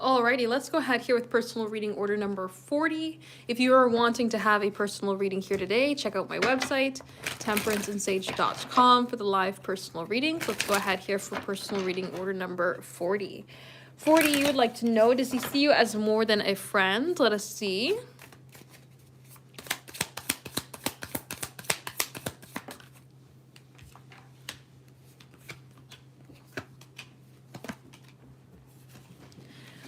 Alrighty, let's go ahead here with personal reading order number 40. If you are wanting to have a personal reading here today, check out my website, temperanceandsage.com, for the live personal readings. Let's go ahead here for personal reading order number 40. 40, you would like to know, does he see you as more than a friend? Let us see.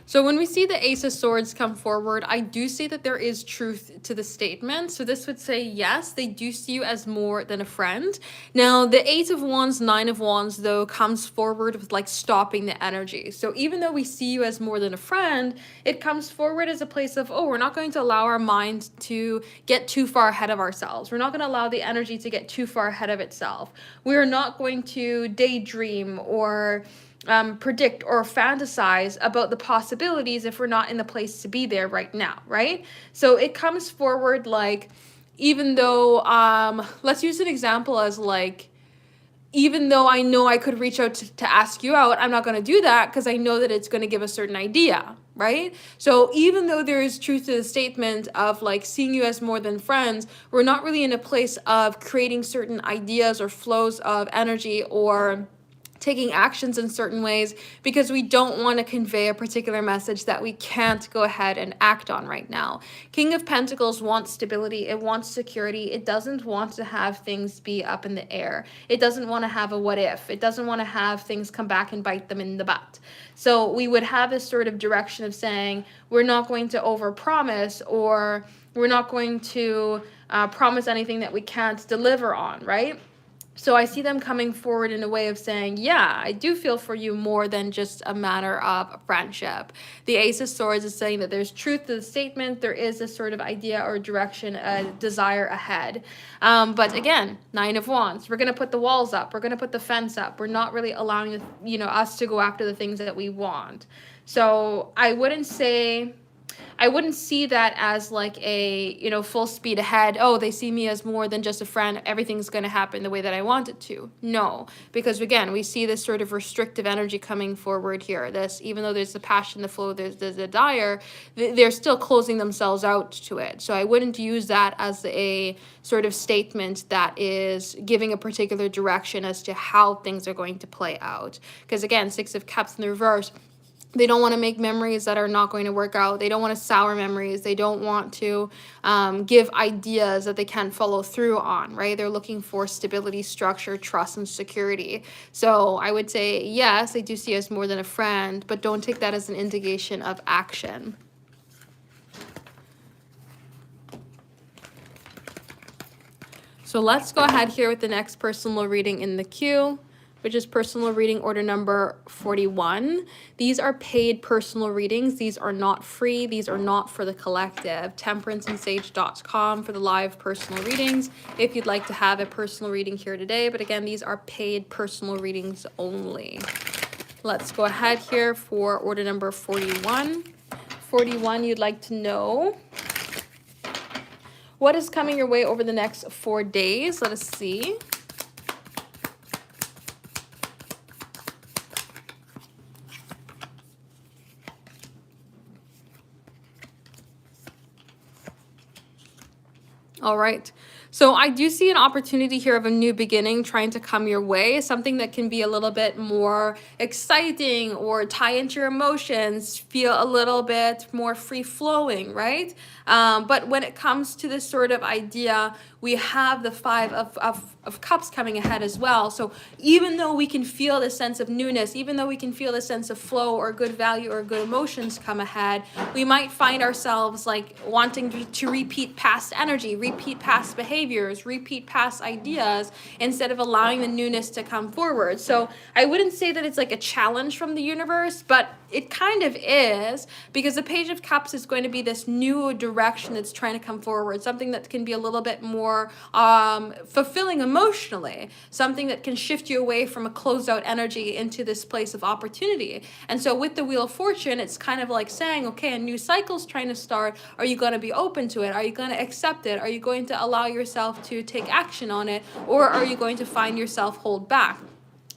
So when we see the Ace of Swords come forward, I do see that there is truth to the statement. So this would say, yes, they do see you as more than a friend. Now, the Eight of Wands, Nine of Wands, though, comes forward with like stopping the energy. So even though we see you as more than a friend, it comes forward as a place of, oh, we're not going to allow our mind to get too far ahead of ourselves. We're not going to allow the energy to get too far ahead of itself. We are not going to daydream or predict or fantasize about the possibilities if we're not in the place to be there right now, right? So it comes forward like, even though, let's use an example as like, even though I know I could reach out to ask you out, I'm not going to do that because I know that it's going to give a certain idea, right? So even though there is truth to the statement of like seeing you as more than friends, we're not really in a place of creating certain ideas or flows of energy or taking actions in certain ways because we don't want to convey a particular message that we can't go ahead and act on right now. King of Pentacles wants stability. It wants security. It doesn't want to have things be up in the air. It doesn't want to have a what if. It doesn't want to have things come back and bite them in the butt. So we would have this sort of direction of saying we're not going to overpromise, or we're not going to promise anything that we can't deliver on, right? So I see them coming forward in a way of saying, yeah, I do feel for you more than just a matter of friendship. The Ace of Swords is saying that there's truth to the statement. There is a sort of idea or direction, a desire ahead. But again, Nine of Wands, we're going to put the walls up. We're going to put the fence up. We're not really allowing, us to go after the things that we want. So I wouldn't see that as like a, full speed ahead. Oh, they see me as more than just a friend. Everything's going to happen the way that I want it to. No, because again, we see this sort of restrictive energy coming forward here. This, even though there's the passion, the flow, there's the desire, they're still closing themselves out to it. So I wouldn't use that as a sort of statement that is giving a particular direction as to how things are going to play out. Because again, Six of Cups in the reverse, they don't want to make memories that are not going to work out. They don't want to sour memories. They don't want to give ideas that they can't follow through on, right? They're looking for stability, structure, trust, and security. So I would say, yes, they do see us more than a friend, but don't take that as an indication of action. So let's go ahead here with the next personal reading in the queue, which is personal reading order number 41. These are paid personal readings. These are not free. These are not for the collective. Temperanceandsage.com for the live personal readings if you'd like to have a personal reading here today. But again, these are paid personal readings only. Let's go ahead here for order number 41. 41, you'd like to know what is coming your way over the next 4 days. Let us see. All right. So I do see an opportunity here of a new beginning trying to come your way, something that can be a little bit more exciting or tie into your emotions, feel a little bit more free-flowing, right? But when it comes to this sort of idea, we have the Five of Cups coming ahead as well. So even though we can feel this sense of newness, even though we can feel this sense of flow or good value or good emotions come ahead, we might find ourselves like wanting to repeat past energy, repeat past behaviors, repeat past ideas instead of allowing the newness to come forward. So I wouldn't say that it's like a challenge from the universe, but it kind of is, because the Page of Cups is going to be this new direction that's trying to come forward, something that can be a little bit more fulfilling emotionally, something that can shift you away from a closed out energy into this place of opportunity. And so with the Wheel of Fortune, it's kind of like saying, okay, a new cycle's trying to start. Are you going to be open to it? Are you going to accept it? Are you going to allow yourself to take action on it? Or are you going to find yourself hold back?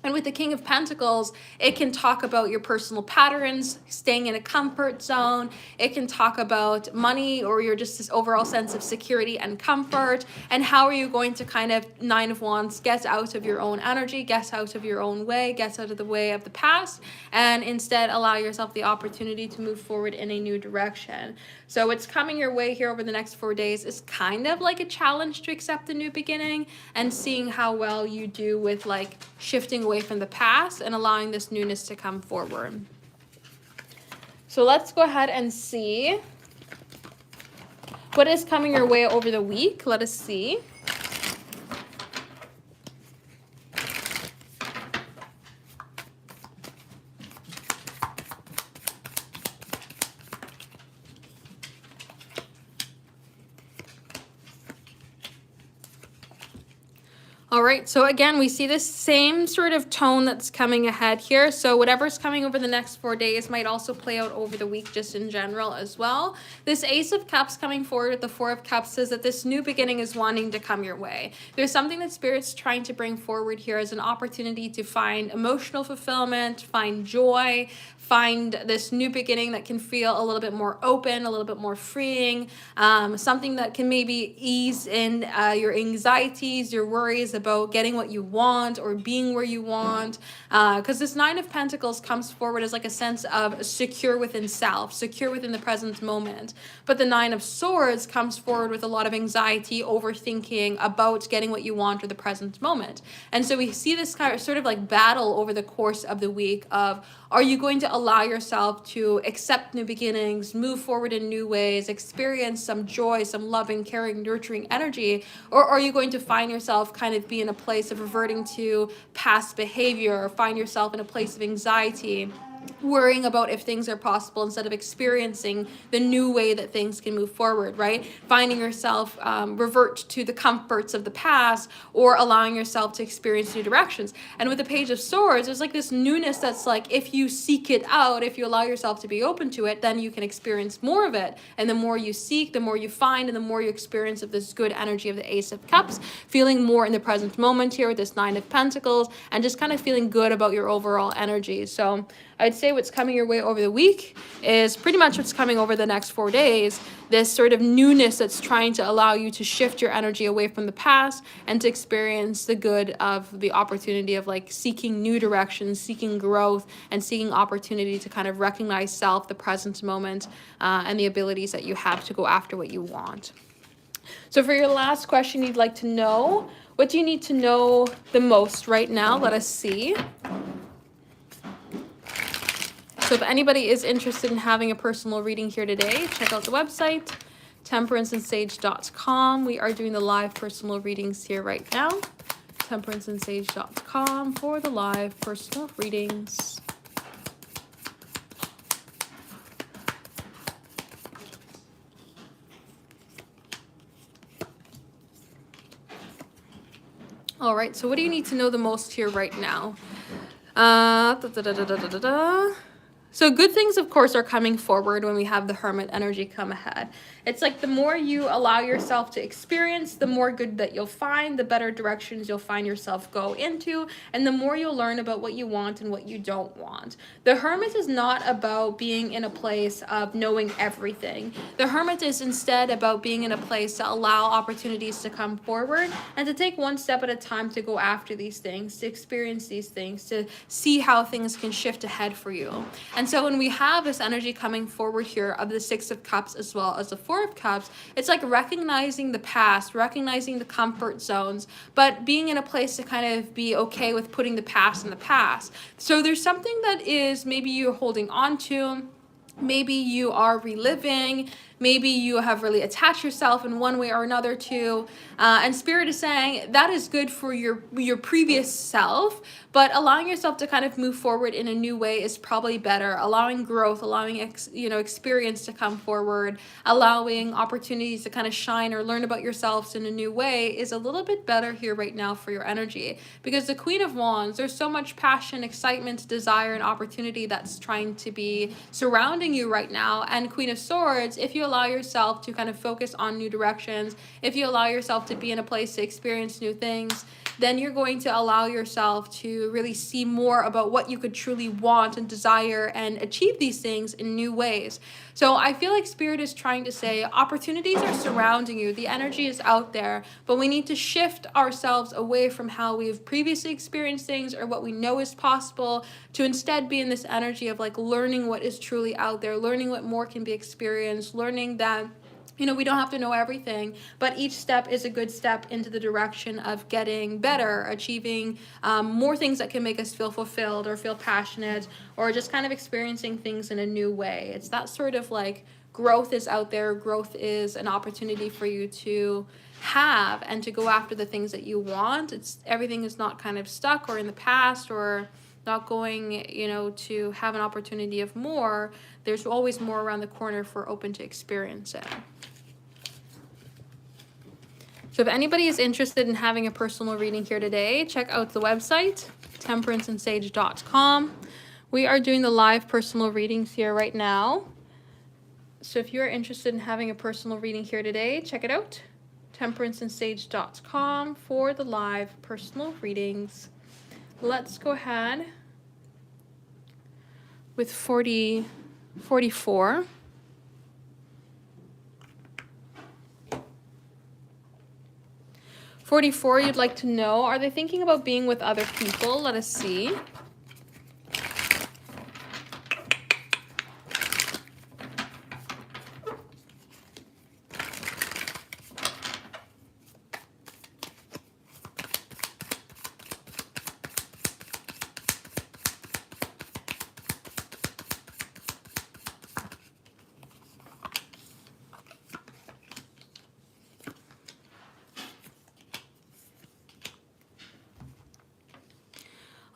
And with the King of Pentacles, it can talk about your personal patterns, staying in a comfort zone. It can talk about money or your just this overall sense of security and comfort. And how are you going to kind of, Nine of Wands, get out of your own energy, get out of your own way, get out of the way of the past, and instead allow yourself the opportunity to move forward in a new direction. So what's coming your way here over the next 4 days is kind of like a challenge to accept a new beginning and seeing how well you do with like shifting away from the past and allowing this newness to come forward. So let's go ahead and see what is coming your way over the week. Let us see. All right, so again, we see this same sort of tone that's coming ahead here. So whatever's coming over the next 4 days might also play out over the week just in general as well. This Ace of Cups coming forward with the Four of Cups says that this new beginning is wanting to come your way. There's something that Spirit's trying to bring forward here as an opportunity to find emotional fulfillment, find joy, find this new beginning that can feel a little bit more open, a little bit more freeing, something that can maybe ease in your anxieties, your worries about getting what you want or being where you want. Because this Nine of Pentacles comes forward as like a sense of secure within self, secure within the present moment. But the Nine of Swords comes forward with a lot of anxiety, overthinking about getting what you want or the present moment. And so we see this kind of sort of like battle over the course of the week of, are you going to allow yourself to accept new beginnings, move forward in new ways, experience some joy, some loving, caring, nurturing energy? Or are you going to find yourself kind of be in a place of reverting to past behavior, or find yourself in a place of anxiety, worrying about if things are possible instead of experiencing the new way that things can move forward, right? Finding yourself revert to the comforts of the past or allowing yourself to experience new directions. And with the Page of Swords, there's like this newness that's like, if you seek it out, if you allow yourself to be open to it, then you can experience more of it. And the more you seek, the more you find, and the more you experience of this good energy of the Ace of Cups, feeling more in the present moment here with this Nine of Pentacles, and just kind of feeling good about your overall energy. So I'd say what's coming your way over the week is pretty much what's coming over the next 4 days. This sort of newness that's trying to allow you to shift your energy away from the past and to experience the good of the opportunity of like seeking new directions, seeking growth, and seeking opportunity to kind of recognize self, the present moment, and the abilities that you have to go after what you want. So for your last question, you'd like to know, what do you need to know the most right now? Let us see. So if anybody is interested in having a personal reading here today, check out the website, temperanceandsage.com. We are doing the live personal readings here right now. temperanceandsage.com for the live personal readings. All right, so what do you need to know the most here right now? So good things, of course, are coming forward when we have the Hermit energy come ahead. It's like the more you allow yourself to experience, the more good that you'll find, the better directions you'll find yourself go into, and the more you'll learn about what you want and what you don't want. The Hermit is not about being in a place of knowing everything. The Hermit is instead about being in a place to allow opportunities to come forward and to take one step at a time to go after these things, to experience these things, to see how things can shift ahead for you. And so when we have this energy coming forward here of the Six of Cups as well as the Four of Cups, it's like recognizing the past, recognizing the comfort zones, but being in a place to kind of be okay with putting the past in the past. So there's something that is maybe you're holding on to, maybe you are reliving, maybe you have really attached yourself in one way or another to, and Spirit is saying that is good for your previous self, but allowing yourself to kind of move forward in a new way is probably better. Allowing growth, allowing experience to come forward, allowing opportunities to kind of shine or learn about yourselves in a new way is a little bit better here right now for your energy. Because the Queen of Wands, there's so much passion, excitement, desire, and opportunity that's trying to be surrounding you right now. And Queen of Swords, if you allow yourself to kind of focus on new directions, if you allow yourself to be in a place to experience new things, then you're going to allow yourself to really see more about what you could truly want and desire and achieve these things in new ways. So I feel like Spirit is trying to say opportunities are surrounding you, the energy is out there, but we need to shift ourselves away from how we've previously experienced things or what we know is possible to instead be in this energy of like learning what is truly out there, learning what more can be experienced, learning that we don't have to know everything, but each step is a good step into the direction of getting better, achieving more things that can make us feel fulfilled or feel passionate, or just kind of experiencing things in a new way. It's that sort of like growth is out there. Growth is an opportunity for you to have and to go after the things that you want. Everything is not kind of stuck or in the past or not going, to have an opportunity of more. There's always more around the corner if we're open to experience it. So if anybody is interested in having a personal reading here today, check out the website, temperanceandsage.com. We are doing the live personal readings here right now. So if you're interested in having a personal reading here today, check it out, temperanceandsage.com for the live personal readings. Let's go ahead with 44. 44, you'd like to know, are they thinking about being with other people? Let us see.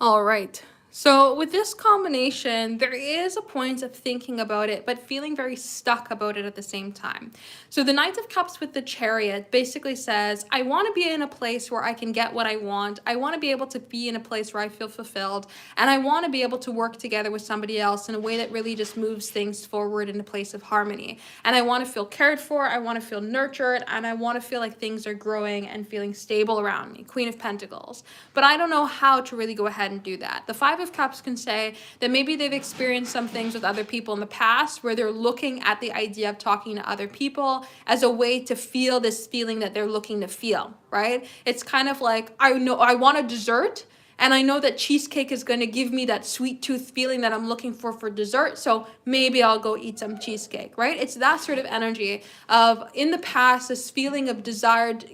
All right. So with this combination, there is a point of thinking about it, but feeling very stuck about it at the same time. So the Knight of Cups with the Chariot basically says, I want to be in a place where I can get what I want. I want to be able to be in a place where I feel fulfilled. And I want to be able to work together with somebody else in a way that really just moves things forward in a place of harmony. And I want to feel cared for. I want to feel nurtured. And I want to feel like things are growing and feeling stable around me. Queen of Pentacles. But I don't know how to really go ahead and do that. The Five of Cups can say that maybe they've experienced some things with other people in the past where they're looking at the idea of talking to other people as a way to feel this feeling that they're looking to feel, right? It's kind of like, I know I want a dessert, and I know that cheesecake is going to give me that sweet tooth feeling that I'm looking for dessert. So maybe I'll go eat some cheesecake, right? It's that sort of energy of in the past, this feeling of desired,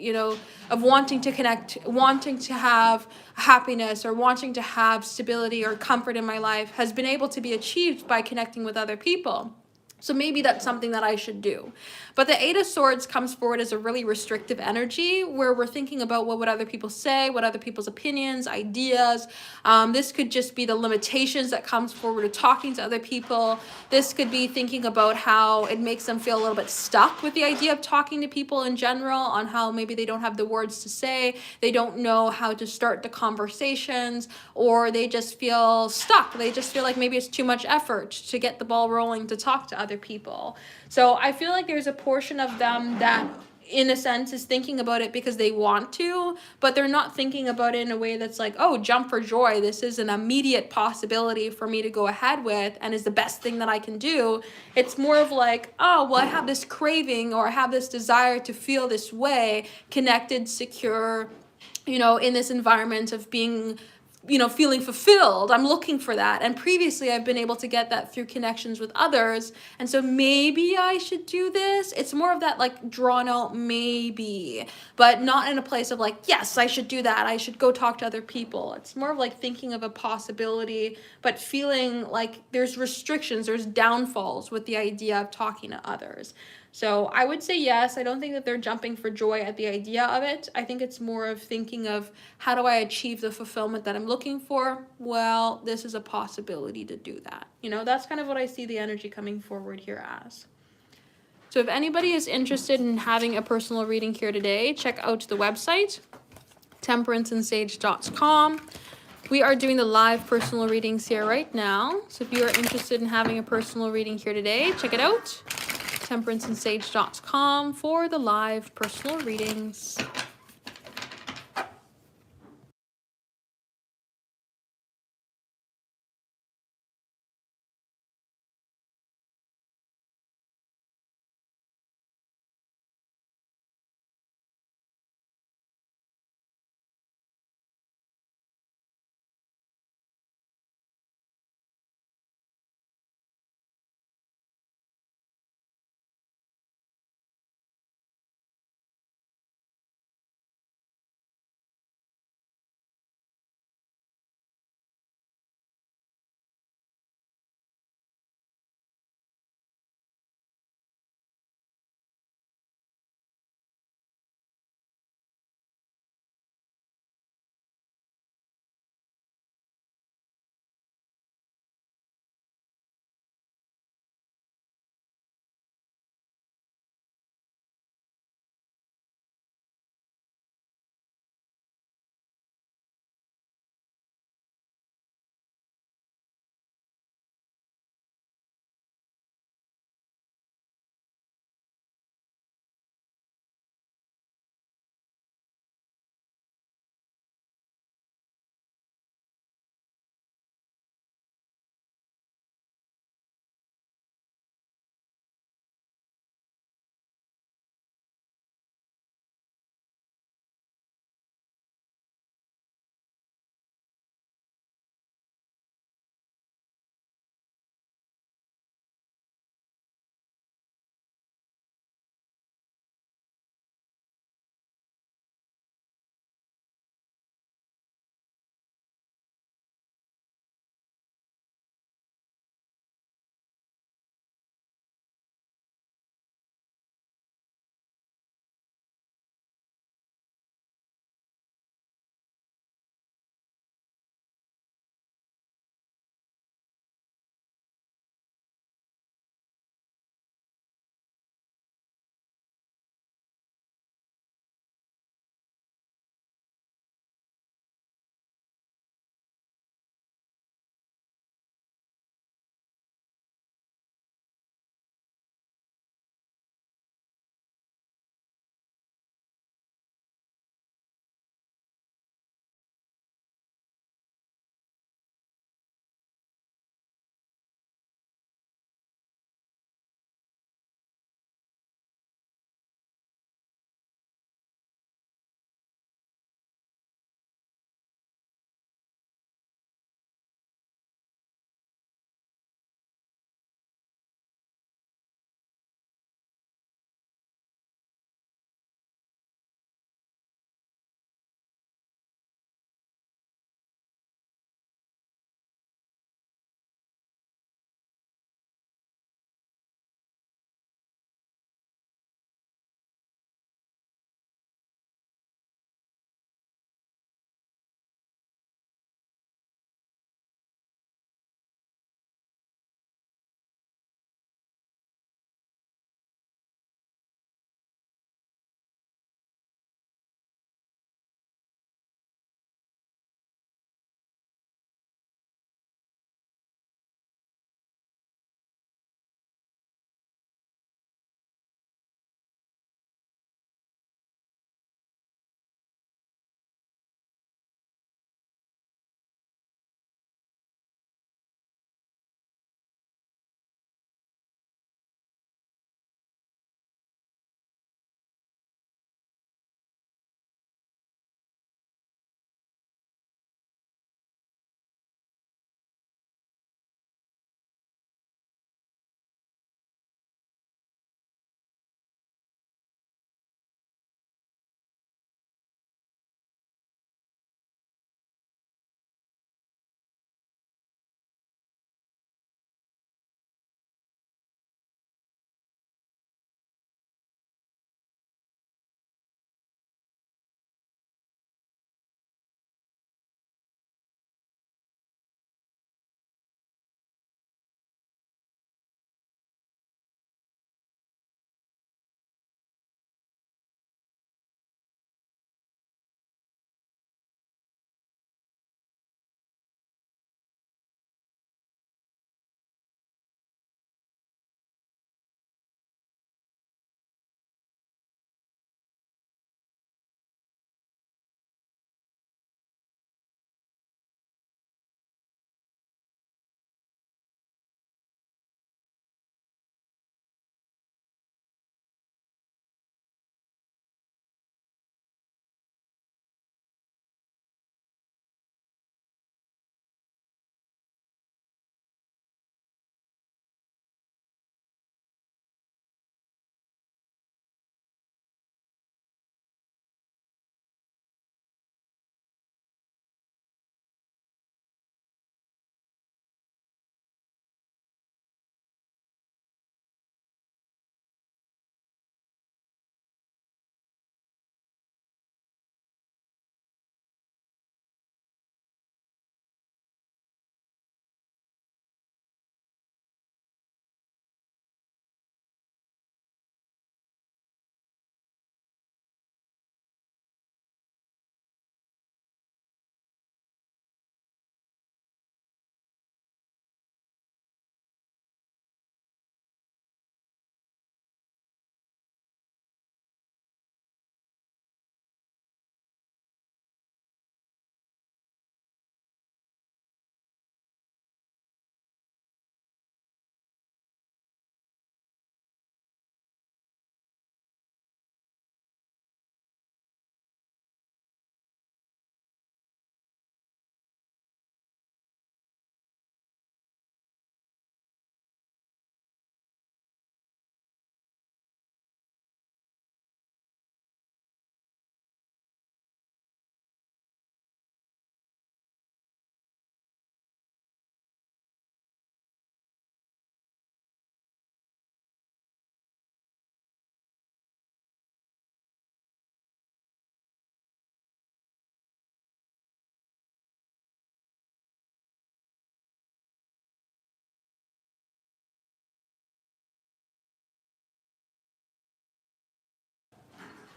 of wanting to connect, wanting to have happiness or wanting to have stability or comfort in my life has been able to be achieved by connecting with other people. So maybe that's something that I should do. But the Eight of Swords comes forward as a really restrictive energy where we're thinking about what would other people say, what other people's opinions, ideas. This could just be the limitations that comes forward of talking to other people. This could be thinking about how it makes them feel a little bit stuck with the idea of talking to people in general, on how maybe they don't have the words to say, they don't know how to start the conversations, or they just feel stuck. They just feel like maybe it's too much effort to get the ball rolling to talk to other people. So I feel like there's a portion of them that in a sense is thinking about it because they want to, but they're not thinking about it in a way that's like, oh, jump for joy, this is an immediate possibility for me to go ahead with and is the best thing that I can do. It's more of like, oh, well, I have this craving or I have this desire to feel this way, connected, secure, in this environment of being feeling fulfilled. I'm looking for that. And previously I've been able to get that through connections with others. And so maybe I should do this. It's more of that like drawn out maybe, but not in a place of like, yes, I should do that. I should go talk to other people. It's more of like thinking of a possibility, but feeling like there's restrictions, there's downfalls with the idea of talking to others. So I would say yes. I don't think that they're jumping for joy at the idea of it. I think it's more of thinking of how do I achieve the fulfillment that I'm looking for? Well, this is a possibility to do that. That's kind of what I see the energy coming forward here as. So if anybody is interested in having a personal reading here today, check out the website, temperanceandsage.com. We are doing the live personal readings here right now. So if you are interested in having a personal reading here today, check it out. temperanceandsage.com for the live personal readings.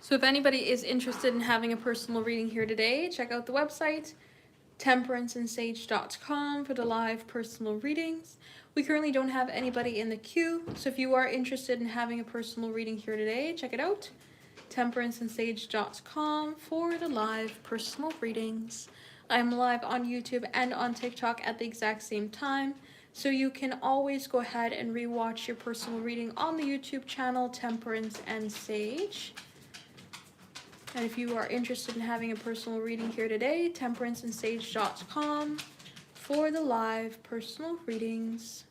So if anybody is interested in having a personal reading here today, check out the website temperanceandsage.com for the live personal readings. We currently don't have anybody in the queue, so if you are interested in having a personal reading here today, check it out. temperanceandsage.com for the live personal readings. I'm live on YouTube and on TikTok at the exact same time, so you can always go ahead and rewatch your personal reading on the YouTube channel Temperance and Sage. And if you are interested in having a personal reading here today, temperanceandsage.com for the live personal readings.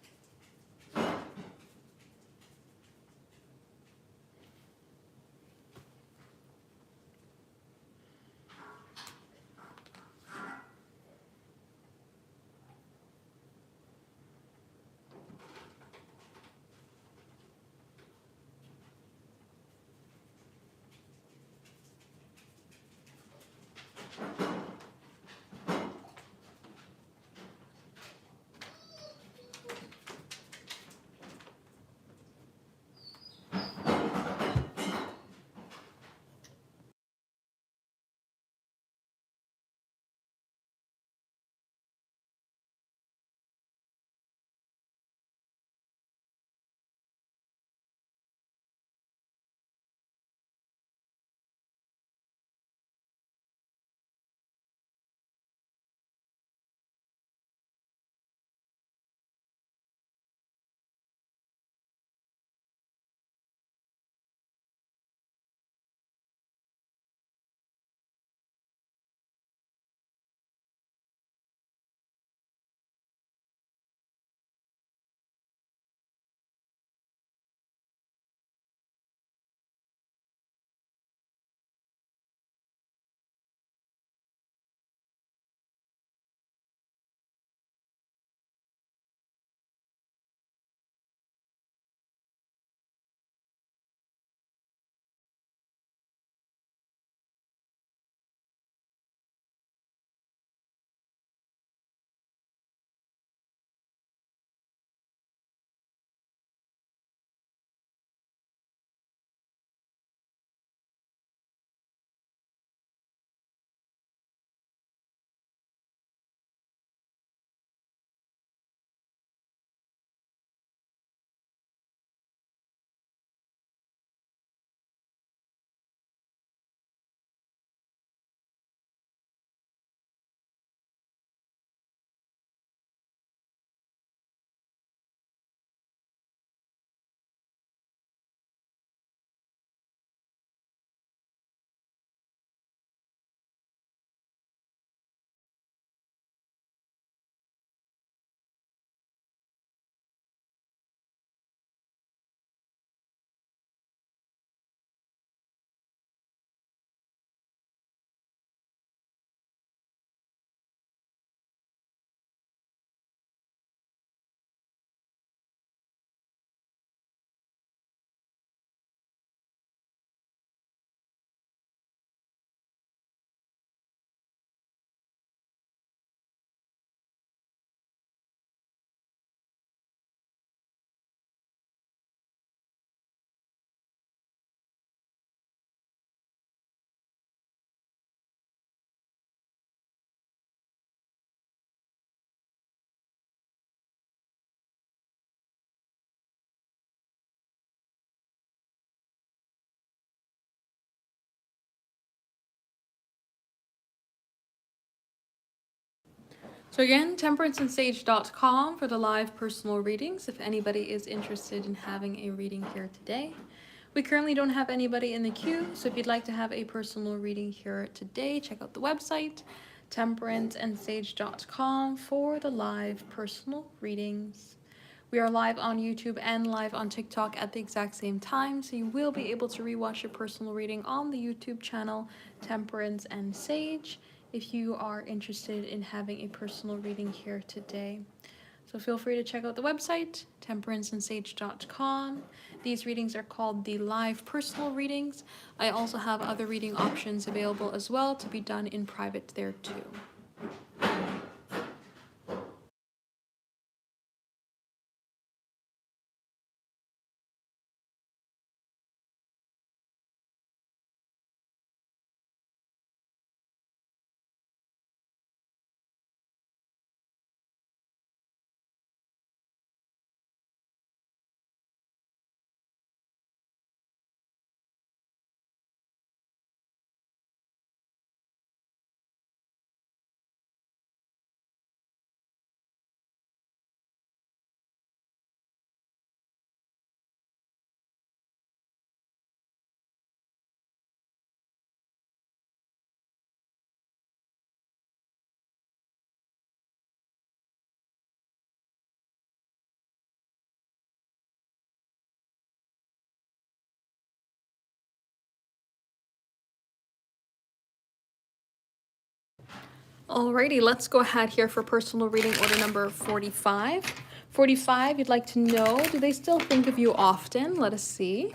So again, temperanceandsage.com for the live personal readings if anybody is interested in having a reading here today. We currently don't have anybody in the queue, so if you'd like to have a personal reading here today, check out the website temperanceandsage.com for the live personal readings. We are live on YouTube and live on TikTok at the exact same time, so you will be able to rewatch your personal reading on the YouTube channel Temperance and Sage if you are interested in having a personal reading here today. So feel free to check out the website, temperanceandsage.com. These readings are called the live personal readings. I also have other reading options available as well to be done in private there too. Alrighty, let's go ahead here for personal reading order number 45. 45, you'd like to know, do they still think of you often? Let us see.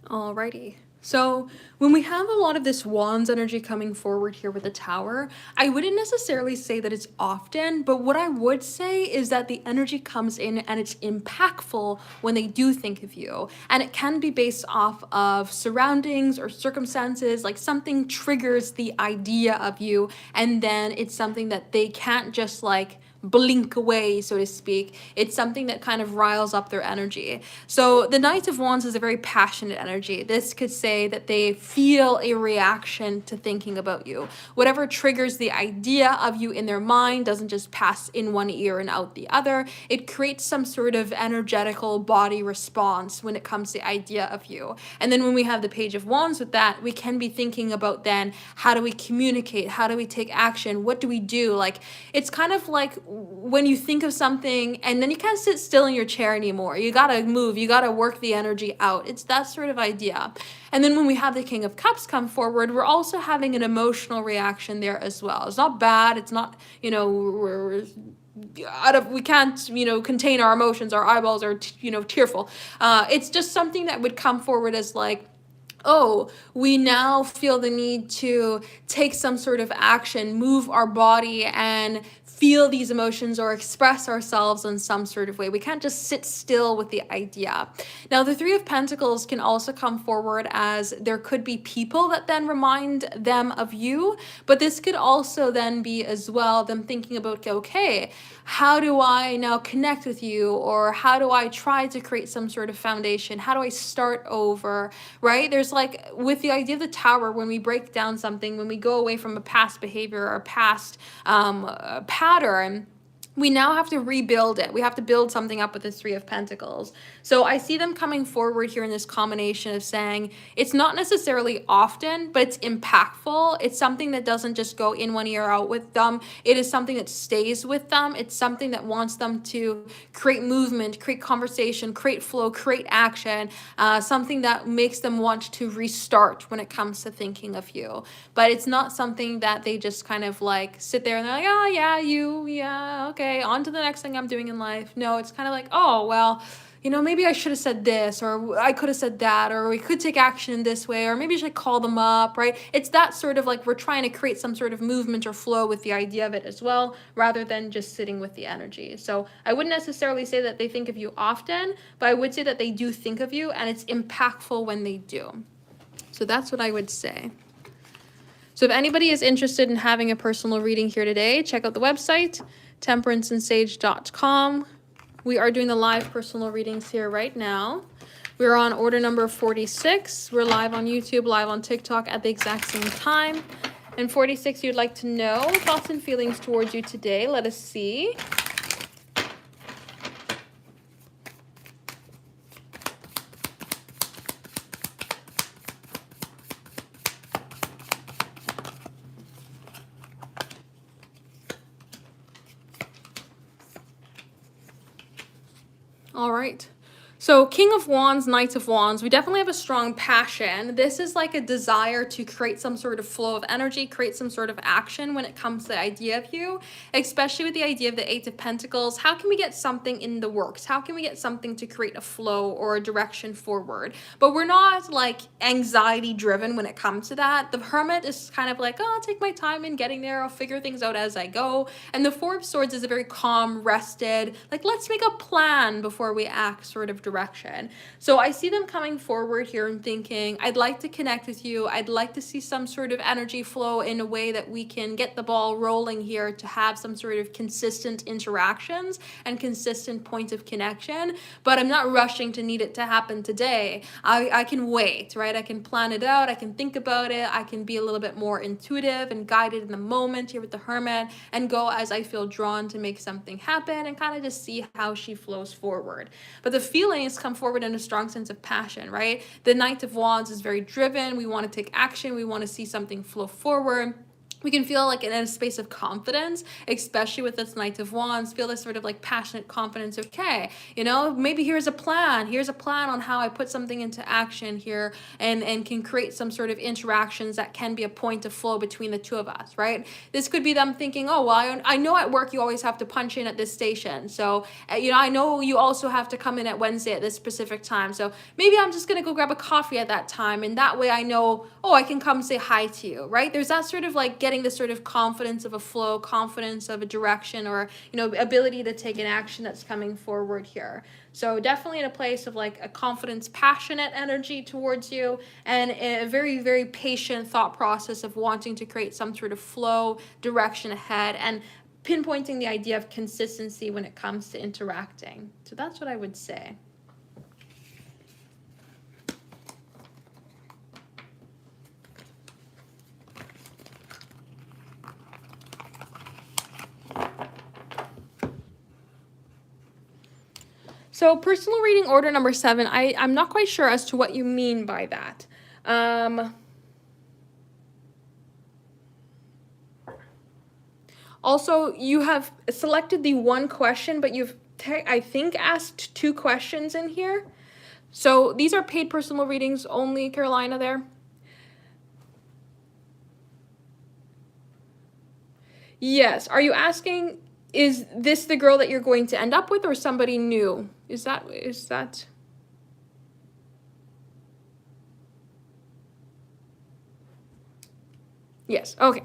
Alrighty. So when we have a lot of this Wands energy coming forward here with the Tower, I wouldn't necessarily say that it's often, but what I would say is that the energy comes in and it's impactful when they do think of you. And it can be based off of surroundings or circumstances, like something triggers the idea of you, and then it's something that they can't just like blink away, so to speak. It's something that kind of riles up their energy. So the Knight of Wands is a very passionate energy. This could say that they feel a reaction to thinking about you. Whatever triggers the idea of you in their mind doesn't just pass in one ear and out the other. It creates some sort of energetical body response when it comes to the idea of you. And then when we have the Page of Wands with that, we can be thinking about then, how do we communicate? How do we take action? What do we do? Like, it's kind of like when you think of something and then you can't sit still in your chair anymore. You gotta move, you gotta work the energy out. It's that sort of idea. And then when we have the King of Cups come forward, we're also having an emotional reaction there as well. It's not bad, it's not, we're we can't contain our emotions, our eyeballs are tearful. It's just something that would come forward as like, oh, we now feel the need to take some sort of action, move our body and feel these emotions or express ourselves in some sort of way. We can't just sit still with the idea. Now, the Three of Pentacles can also come forward as there could be people that then remind them of you, but this could also then be as well them thinking about, okay, how do I now connect with you? Or how do I try to create some sort of foundation? How do I start over, right? There's like, with the idea of the Tower, when we break down something, when we go away from a past behavior or past pattern, we now have to rebuild it. We have to build something up with the Three of Pentacles. So I see them coming forward here in this combination of saying it's not necessarily often, but it's impactful. It's something that doesn't just go in one ear out with them. It is something that stays with them. It's something that wants them to create movement, create conversation, create flow, create action, something that makes them want to restart when it comes to thinking of you. But it's not something that they just kind of like sit there and they're like, oh yeah, yeah, okay, on to the next thing I'm doing in life. No, it's kind of like, oh, well, maybe I should have said this, or I could have said that, or we could take action in this way, or maybe I should call them up, right? It's that sort of like we're trying to create some sort of movement or flow with the idea of it as well, rather than just sitting with the energy. So I wouldn't necessarily say that they think of you often, but I would say that they do think of you, and it's impactful when they do. So that's what I would say. So if anybody is interested in having a personal reading here today, check out the website, temperanceandsage.com. We are doing the live personal readings here right now. We're on order number 46. We're live on YouTube, live on TikTok at the exact same time. And 46, you'd like to know thoughts and feelings towards you today. Let us see. All right. So King of Wands, Knight of Wands, we definitely have a strong passion. This is like a desire to create some sort of flow of energy, create some sort of action when it comes to the idea of you, especially with the idea of the Eight of Pentacles. How can we get something in the works? How can we get something to create a flow or a direction forward? But we're not like anxiety driven when it comes to that. The Hermit is kind of like, oh, I'll take my time in getting there. I'll figure things out as I go. And the Four of Swords is a very calm, rested, like let's make a plan before we act sort of direction. So I see them coming forward here and thinking, I'd like to connect with you. I'd like to see some sort of energy flow in a way that we can get the ball rolling here to have some sort of consistent interactions and consistent point of connection. But I'm not rushing to need it to happen today. I can wait, right? I can plan it out. I can think about it. I can be a little bit more intuitive and guided in the moment here with the Hermit and go as I feel drawn to make something happen and kind of just see how she flows forward. But the feeling always come forward in a strong sense of passion, right? The Knight of Wands is very driven. We want to take action. We want to see something flow forward. We can feel like in a space of confidence, especially with this Knight of Wands, feel this sort of like passionate confidence. Okay, you know, maybe here's a plan. Here's a plan on how I put something into action here, and can create some sort of interactions that can be a point of flow between the two of us, right? This could be them thinking, oh, well, I know at work you always have to punch in at this station. So, you know, I know you also have to come in at Wednesday at this specific time. So maybe I'm just going to go grab a coffee at that time. And that way I know, oh, I can come say hi to you, right? There's that sort of like getting this sort of confidence of a flow, confidence of a direction, or, you know, ability to take an action that's coming forward here. So definitely in a place of like a confidence, passionate energy towards you, and a very, very patient thought process of wanting to create some sort of flow, direction ahead, and pinpointing the idea of consistency when it comes to interacting. So that's what I would say. So personal reading order number 7, I'm not quite sure as to what you mean by that. Also, you have selected the one question, but you've, I think, asked 2 questions in here. So these are paid personal readings only, Carolina, there. Yes. Are you asking, is this the girl that you're going to end up with, or somebody new? Is that Yes, okay.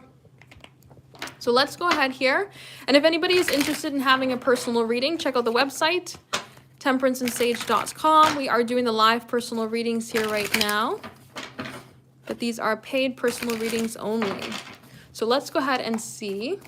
So let's go ahead here. And if anybody is interested in having a personal reading, check out the website, temperanceandsage.com. We are doing the live personal readings here right now, but these are paid personal readings only. So let's go ahead and see.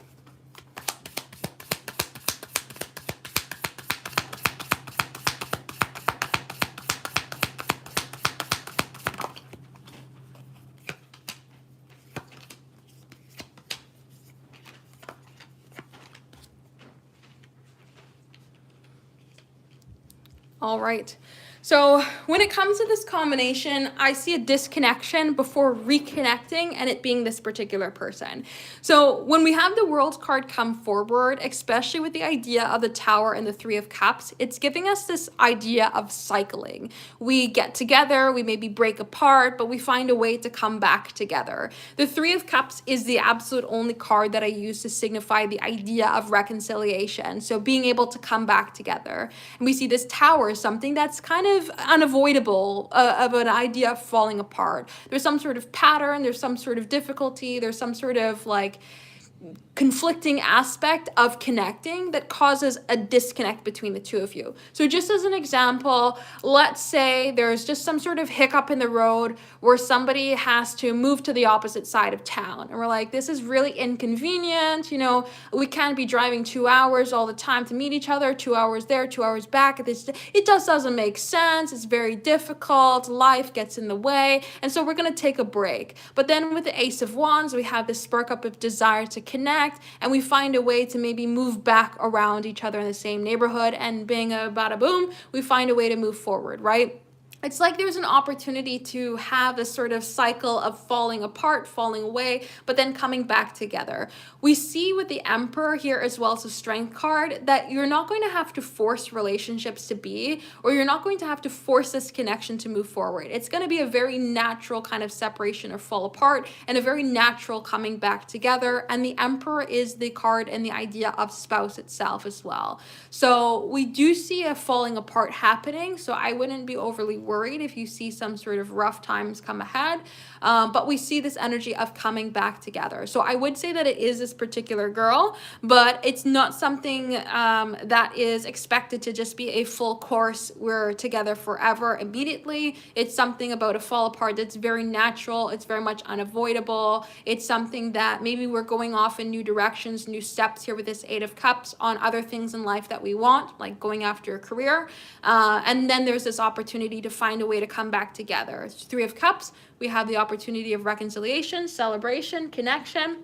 All right. So when it comes to this combination, I see a disconnection before reconnecting and it being this particular person. So when we have the World card come forward, especially with the idea of the Tower and the Three of Cups, it's giving us this idea of cycling. We get together, we maybe break apart, but we find a way to come back together. The Three of Cups is the absolute only card that I use to signify the idea of reconciliation. So being able to come back together. And we see this Tower, something that's kind of unavoidable, of an idea of falling apart. There's some sort of pattern, there's some sort of difficulty, there's some sort of like conflicting aspect of connecting that causes a disconnect between the two of you. So just as an example, let's say there's just some sort of hiccup in the road where somebody has to move to the opposite side of town. And we're like, this is really inconvenient. You know, we can't be driving 2 hours all the time to meet each other, 2 hours there, 2 hours back. It just doesn't make sense. It's very difficult. Life gets in the way. And so we're going to take a break. But then with the Ace of Wands, we have this spark up of desire to connect, and we find a way to maybe move back around each other in the same neighborhood, and bing, a bada boom, we find a way to move forward, right? It's like there's an opportunity to have a sort of cycle of falling apart, falling away, but then coming back together. We see with the Emperor here, as well as the Strength card, that you're not going to have to force relationships to be, or you're not going to have to force this connection to move forward. It's going to be a very natural kind of separation or fall apart, and a very natural coming back together. And the Emperor is the card and the idea of spouse itself as well. So we do see a falling apart happening, so I wouldn't be overly worried if you see some sort of rough times come ahead, but we see this energy of coming back together. So I would say that it is this particular girl, but it's not something that is expected to just be a full course, we're together forever immediately. It's something about a fall apart that's very natural. It's very much unavoidable. It's something that maybe we're going off in new directions, new steps here with this Eight of Cups on other things in life that we want, like going after a career, and then there's this opportunity to find a way to come back together. Three of Cups, we have the opportunity of reconciliation, celebration, connection,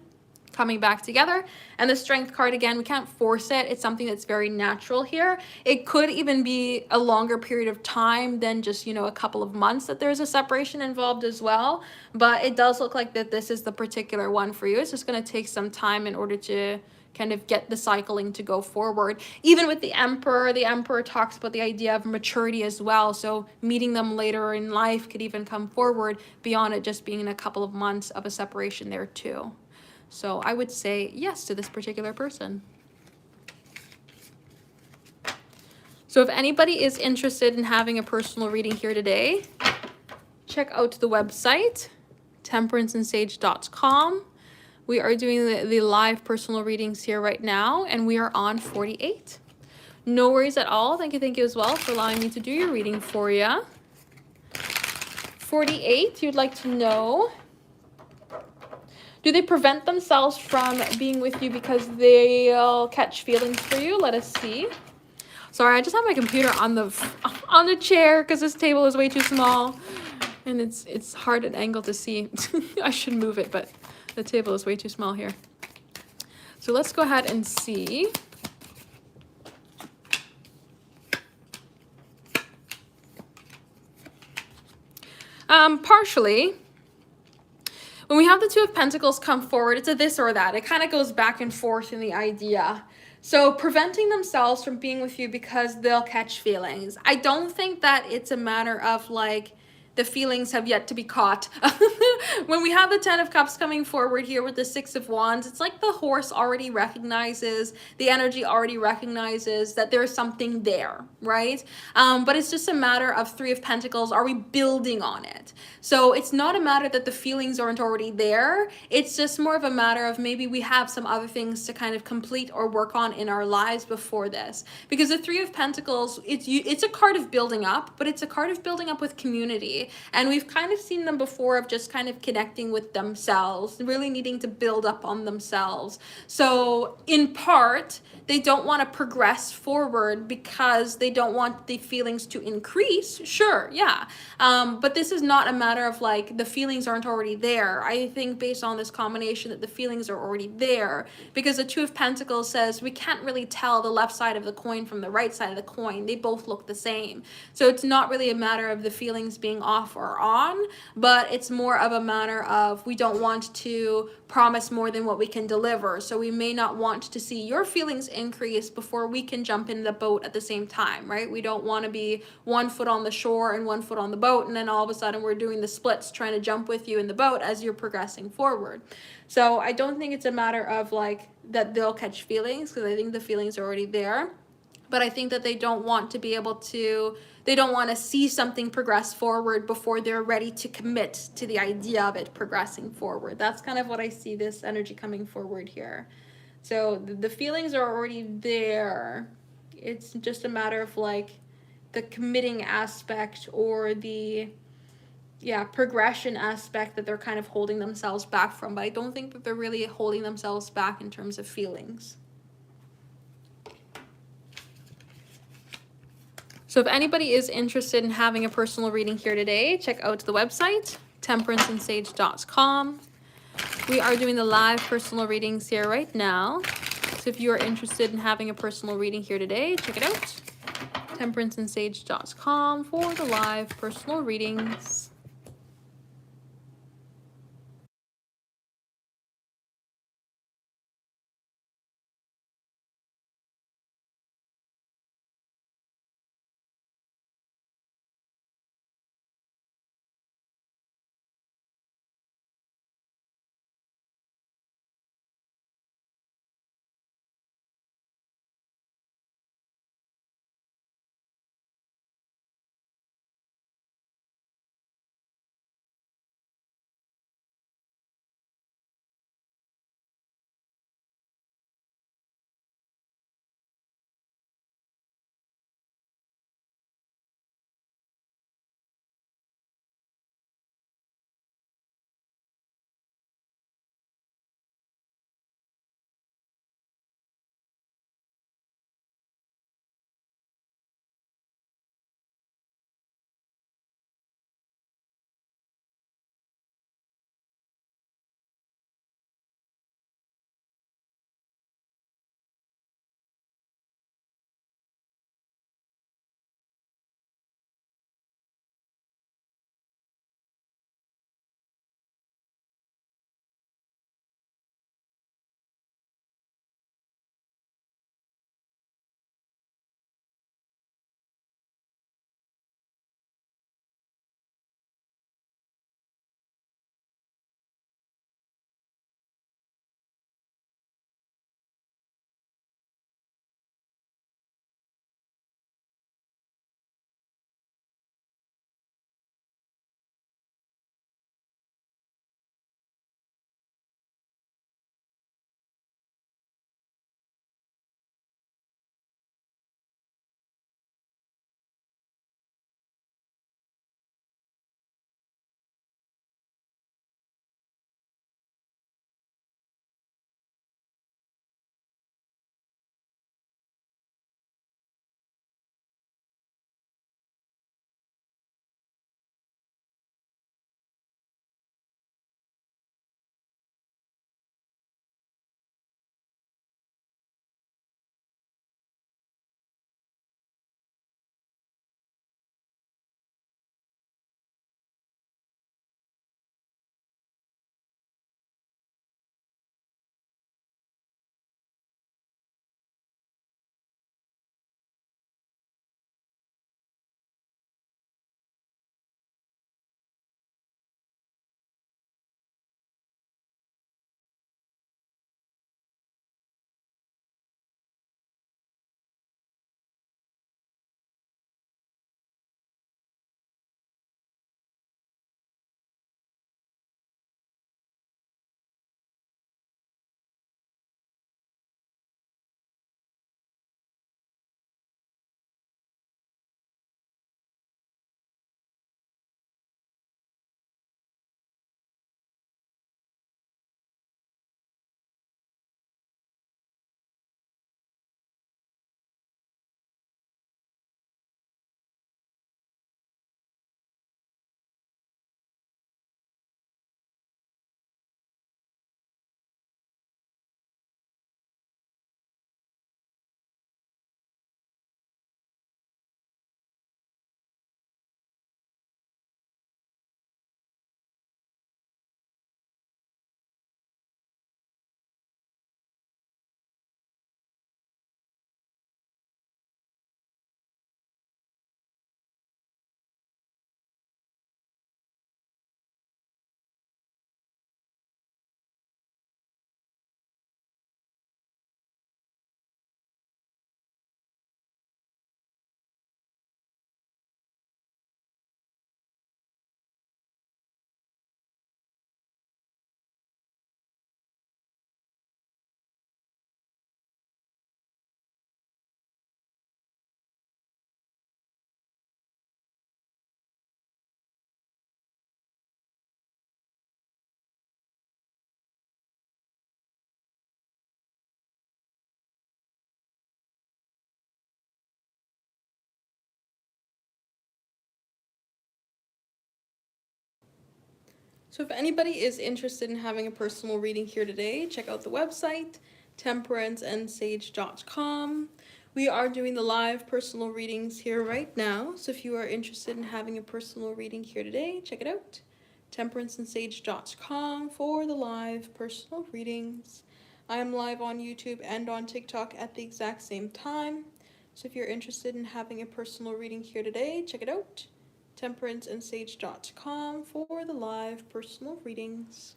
coming back together. And the Strength card, again, we can't force it. It's something that's very natural here. It could even be a longer period of time than just, you know, a couple of months that there's a separation involved as well. But it does look like that this is the particular one for you. It's just going to take some time in order to kind of get the cycling to go forward. Even with the Emperor talks about the idea of maturity as well. So meeting them later in life could even come forward beyond it just being in a couple of months of a separation there too. So I would say yes to this particular person. So if anybody is interested in having a personal reading here today, check out the website, temperanceandsage.com. We are doing the live personal readings here right now, and we are on 48. No worries at all. Thank you as well for allowing me to do your reading for you. 48, you'd like to know, do they prevent themselves from being with you because they'll catch feelings for you? Let us see. Sorry, I just have my computer on the chair because this table is way too small, and it's hard at angle to see. I should move it, but the table is way too small here. So let's go ahead and see. Partially. When we have the Two of Pentacles come forward, it's a this or that. It kind of goes back and forth in the idea. So preventing themselves from being with you because they'll catch feelings. I don't think that it's a matter of like, the feelings have yet to be caught. When we have the Ten of Cups coming forward here with the Six of Wands, it's like the horse already recognizes, the energy already recognizes that there's something there, right? But it's just a matter of Three of Pentacles. Are we building on it? So it's not a matter that the feelings aren't already there. It's just more of a matter of maybe we have some other things to kind of complete or work on in our lives before this. Because the Three of Pentacles, it's a card of building up, but it's a card of building up with community. And we've kind of seen them before of just kind of connecting with themselves, really needing to build up on themselves. So in part, they don't want to progress forward because they don't want the feelings to increase. Sure, yeah. But this is not a matter of like the feelings aren't already there. I think based on this combination that the feelings are already there, because the Two of Pentacles says we can't really tell the left side of the coin from the right side of the coin. They both look the same. So it's not really a matter of the feelings being off or on, but it's more of a matter of we don't want to promise more than what we can deliver. So we may not want to see your feelings increase before we can jump in the boat at the same time, right? We don't want to be 1 foot on the shore and 1 foot on the boat, and then all of a sudden we're doing the splits trying to jump with you in the boat as you're progressing forward. So I don't think it's a matter of like that they'll catch feelings, because I think the feelings are already there. But I think that they don't want to be able to, they don't want to see something progress forward before they're ready to commit to the idea of it progressing forward. That's kind of what I see this energy coming forward here. So the feelings are already there. It's just a matter of like the committing aspect or the progression aspect that they're kind of holding themselves back from. But I don't think that they're really holding themselves back in terms of feelings. So if anybody is interested in having a personal reading here today, check out the website, temperanceandsage.com. We are doing the live personal readings here right now. So if you are interested in having a personal reading here today, check it out, temperanceandsage.com for the live personal readings. So if anybody is interested in having a personal reading here today, check out the website, temperanceandsage.com. We are doing the live personal readings here right now. So if you are interested in having a personal reading here today, check it out, temperanceandsage.com for the live personal readings. I am live on YouTube and on TikTok at the exact same time. So if you're interested in having a personal reading here today, check it out, temperanceandsage.com for the live personal readings.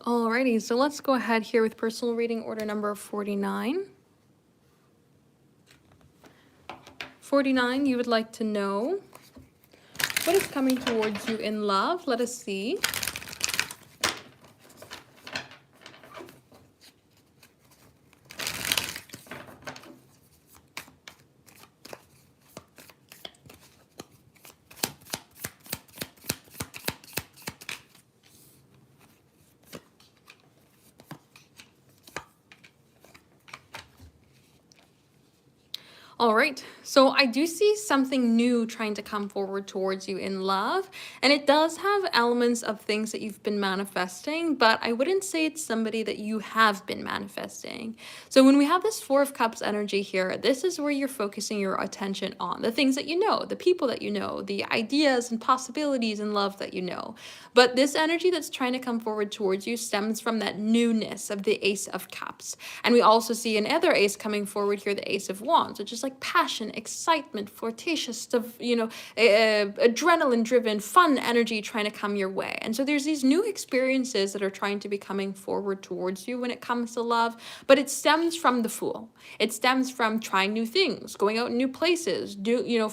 Alrighty, so let's go ahead here with personal reading order number 49. 49, you would like to know what is coming towards you in love. Let us see. All right, so I do see something new trying to come forward towards you in love, and it does have elements of things that you've been manifesting, but I wouldn't say it's somebody that you have been manifesting. So when we have this Four of Cups energy here, this is where you're focusing your attention on the things that you know, the people that you know, the ideas and possibilities in love that you know. But this energy that's trying to come forward towards you stems from that newness of the Ace of Cups. And we also see another ace coming forward here, the Ace of Wands, which is like passion, excitement, flirtatious, adrenaline driven, fun energy trying to come your way. And so there's these new experiences that are trying to be coming forward towards you when it comes to love, but it stems from the Fool. It stems from trying new things, going out in new places,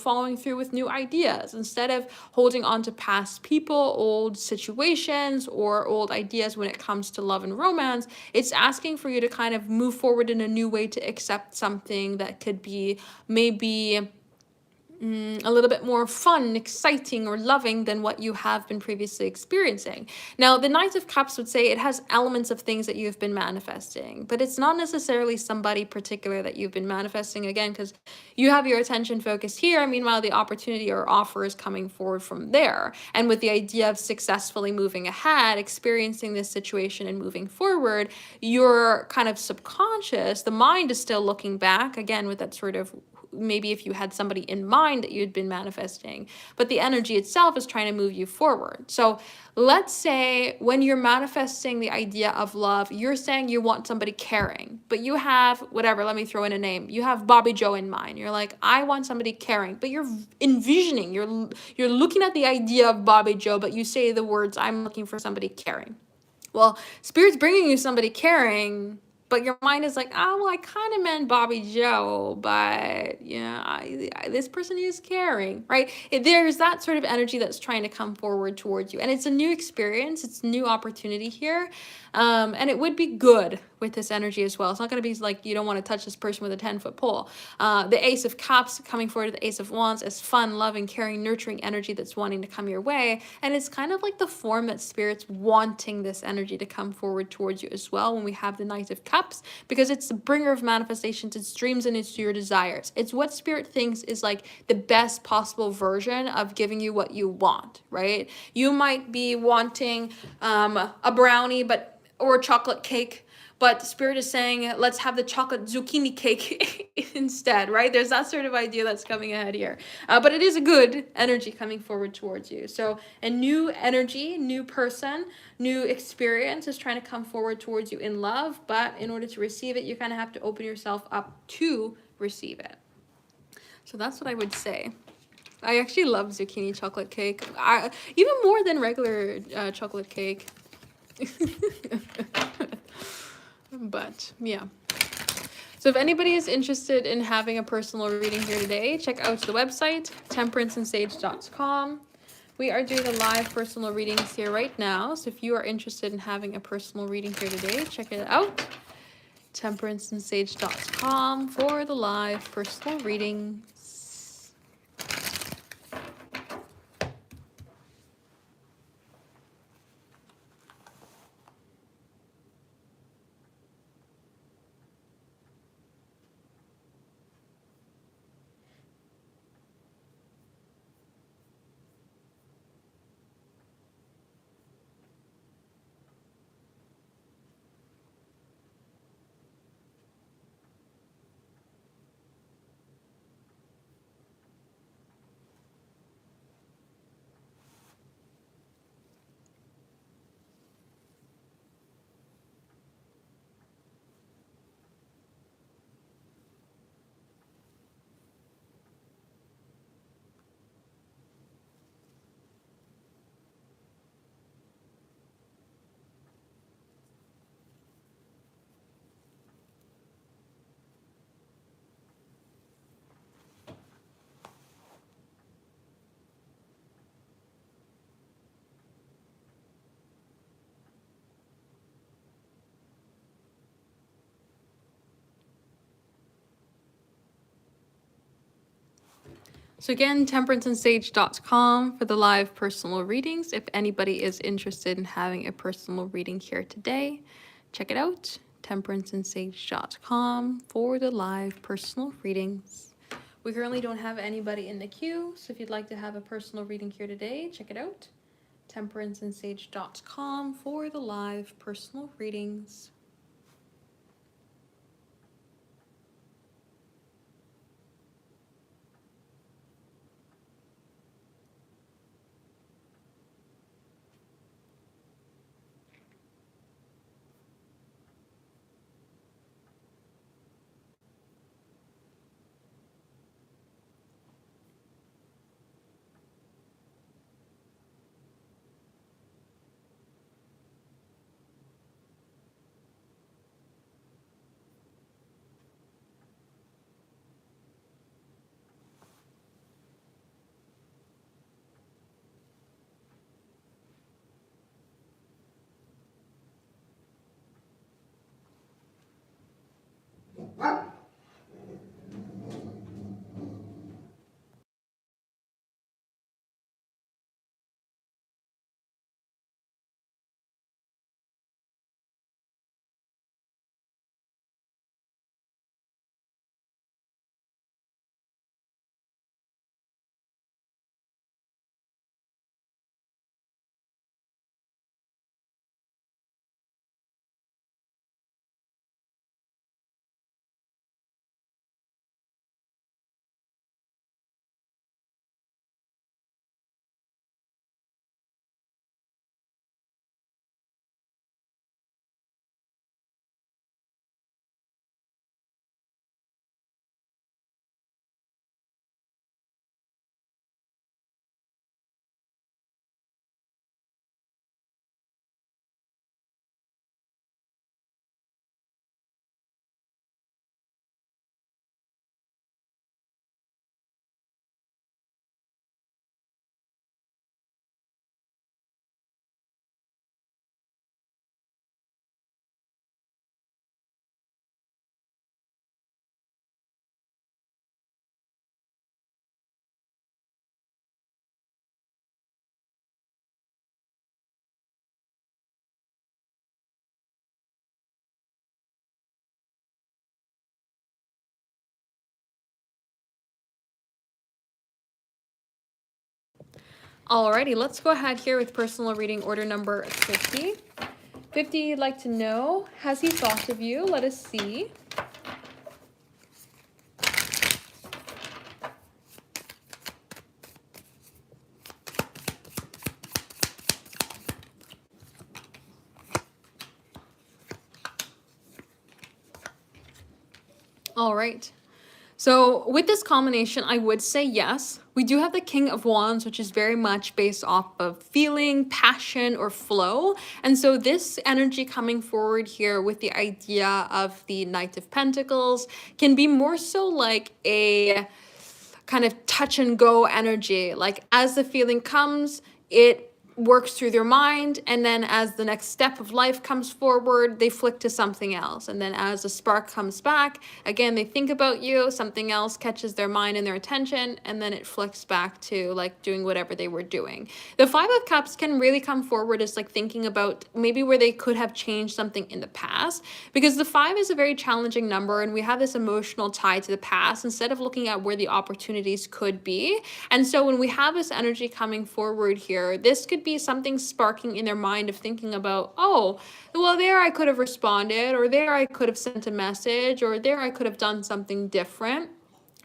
following through with new ideas instead of holding on to past people, old situations, or old ideas when it comes to love and romance. It's asking for you to kind of move forward in a new way to accept something that could be maybe a little bit more fun, exciting, or loving than what you have been previously experiencing. Now, the Knight of Cups would say it has elements of things that you've been manifesting, but it's not necessarily somebody particular that you've been manifesting, again, because you have your attention focused here. Meanwhile, the opportunity or offer is coming forward from there. And with the idea of successfully moving ahead, experiencing this situation and moving forward, your kind of subconscious, the mind is still looking back, again, with that sort of maybe if you had somebody in mind that you'd been manifesting, but the energy itself is trying to move you forward. So let's say when you're manifesting the idea of love, you're saying you want somebody caring, but you have whatever, let me throw in a name. You have Bobby Joe in mind. You're like, I want somebody caring, but you're envisioning, you're looking at the idea of Bobby Joe, but you say the words, I'm looking for somebody caring. Well, Spirit's bringing you somebody caring, but your mind is like, oh, well, I kind of meant Bobby Joe, but yeah, this person is caring, right? There's that sort of energy that's trying to come forward towards you, and it's a new experience, it's a new opportunity here, and it would be good with this energy as well. It's not going to be like you don't want to touch this person with a 10-foot pole. The Ace of Cups coming forward to the Ace of Wands is fun, loving, caring, nurturing energy that's wanting to come your way, and it's kind of like the form that Spirit's wanting this energy to come forward towards you as well when we have the Knight of Cups, because it's the bringer of manifestations, it's dreams, and it's your desires. It's what Spirit thinks is like the best possible version of giving you what you want, right? You might be wanting a brownie, or a chocolate cake, but the Spirit is saying, let's have the chocolate zucchini cake instead, right? There's that sort of idea that's coming ahead here. But it is a good energy coming forward towards you. So a new energy, new person, new experience is trying to come forward towards you in love. But in order to receive it, you kind of have to open yourself up to receive it. So that's what I would say. I actually love zucchini chocolate cake. Even more than regular chocolate cake. But yeah. So if anybody is interested in having a personal reading here today, check out the website, temperanceandsage.com. We are doing the live personal readings here right now. So if you are interested in having a personal reading here today, check it out. Temperanceandsage.com for the live personal readings. So again, temperanceandsage.com for the live personal readings. If anybody is interested in having a personal reading here today, check it out. Temperanceandsage.com for the live personal readings. We currently don't have anybody in the queue, so if you'd like to have a personal reading here today, check it out. Temperanceandsage.com for the live personal readings. Alrighty, let's go ahead here with personal reading order number 50. 50, you'd like to know, has he thought of you? Let us see. All right. So with this combination, I would say yes. We do have the King of Wands, which is very much based off of feeling, passion, or flow. And so this energy coming forward here with the idea of the Knight of Pentacles can be more so like a kind of touch and go energy. Like as the feeling comes, it works through their mind, and then as the next step of life comes forward, they flick to something else. And then as the spark comes back, again, they think about you, something else catches their mind and their attention, and then it flicks back to like doing whatever they were doing. The Five of Cups can really come forward as like thinking about maybe where they could have changed something in the past, because the 5 is a very challenging number and we have this emotional tie to the past instead of looking at where the opportunities could be. And so when we have this energy coming forward here, this could be something sparking in their mind of thinking about, oh, well, there I could have responded, or there I could have sent a message, or there I could have done something different.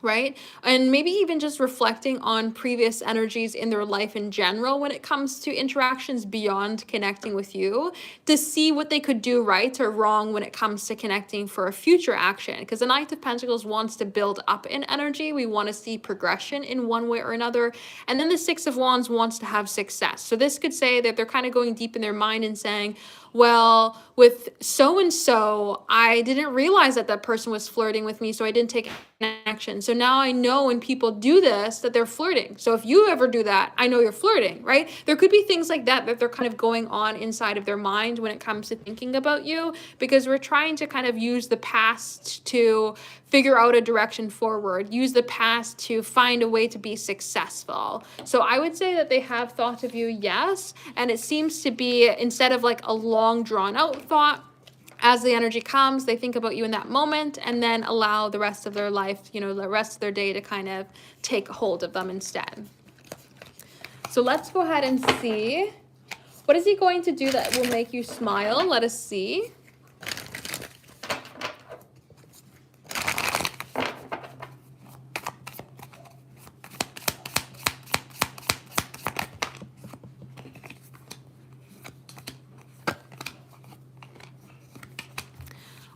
Right? And maybe even just reflecting on previous energies in their life in general when it comes to interactions beyond connecting with you, to see what they could do right or wrong when it comes to connecting for a future action. Because the Knight of Pentacles wants to build up in energy. We want to see progression in one way or another. And then the Six of Wands wants to have success. So this could say that they're kind of going deep in their mind and saying, well, with so-and-so, I didn't realize that that person was flirting with me, so I didn't take action. So now I know when people do this that they're flirting. So if you ever do that, I know you're flirting, right? There could be things like that that they're kind of going on inside of their mind when it comes to thinking about you, because we're trying to kind of use the past to figure out a direction forward, use the past to find a way to be successful. So I would say that they have thought of you, yes, and it seems to be, instead of like a long drawn out thought, as the energy comes, they think about you in that moment and then allow the rest of their life, you know, the rest of their day to kind of take hold of them instead. So let's go ahead and see. What is he going to do that will make you smile? Let us see.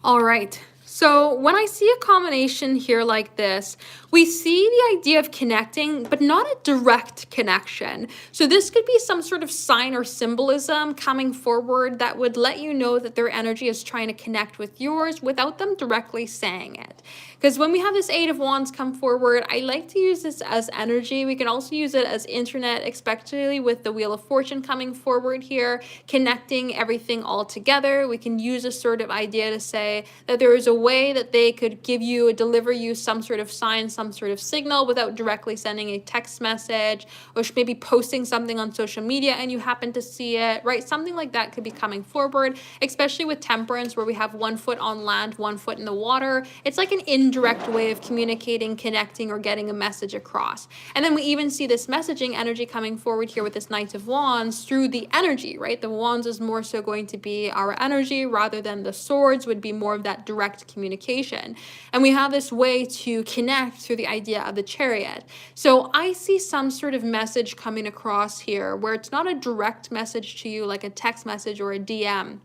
All right. So when I see a combination here like this, we see the idea of connecting, but not a direct connection. So this could be some sort of sign or symbolism coming forward that would let you know that their energy is trying to connect with yours without them directly saying it. Because when we have this Eight of Wands come forward, I like to use this as energy. We can also use it as internet, especially with the Wheel of Fortune coming forward here, connecting everything all together. We can use a sort of idea to say that there is a way that they could give you, deliver you some sort of sign, some sort of signal without directly sending a text message, or maybe posting something on social media and you happen to see it, right? Something like that could be coming forward, especially with Temperance, where we have 1 foot on land, 1 foot in the water. It's like an indirect way of communicating, connecting, or getting a message across. And then we even see this messaging energy coming forward here with this Knight of Wands through the energy, right? The Wands is more so going to be our energy, rather than the swords would be more of that direct communication. And we have this way to connect through the idea of the Chariot. So I see some sort of message coming across here where it's not a direct message to you like a text message or a DM,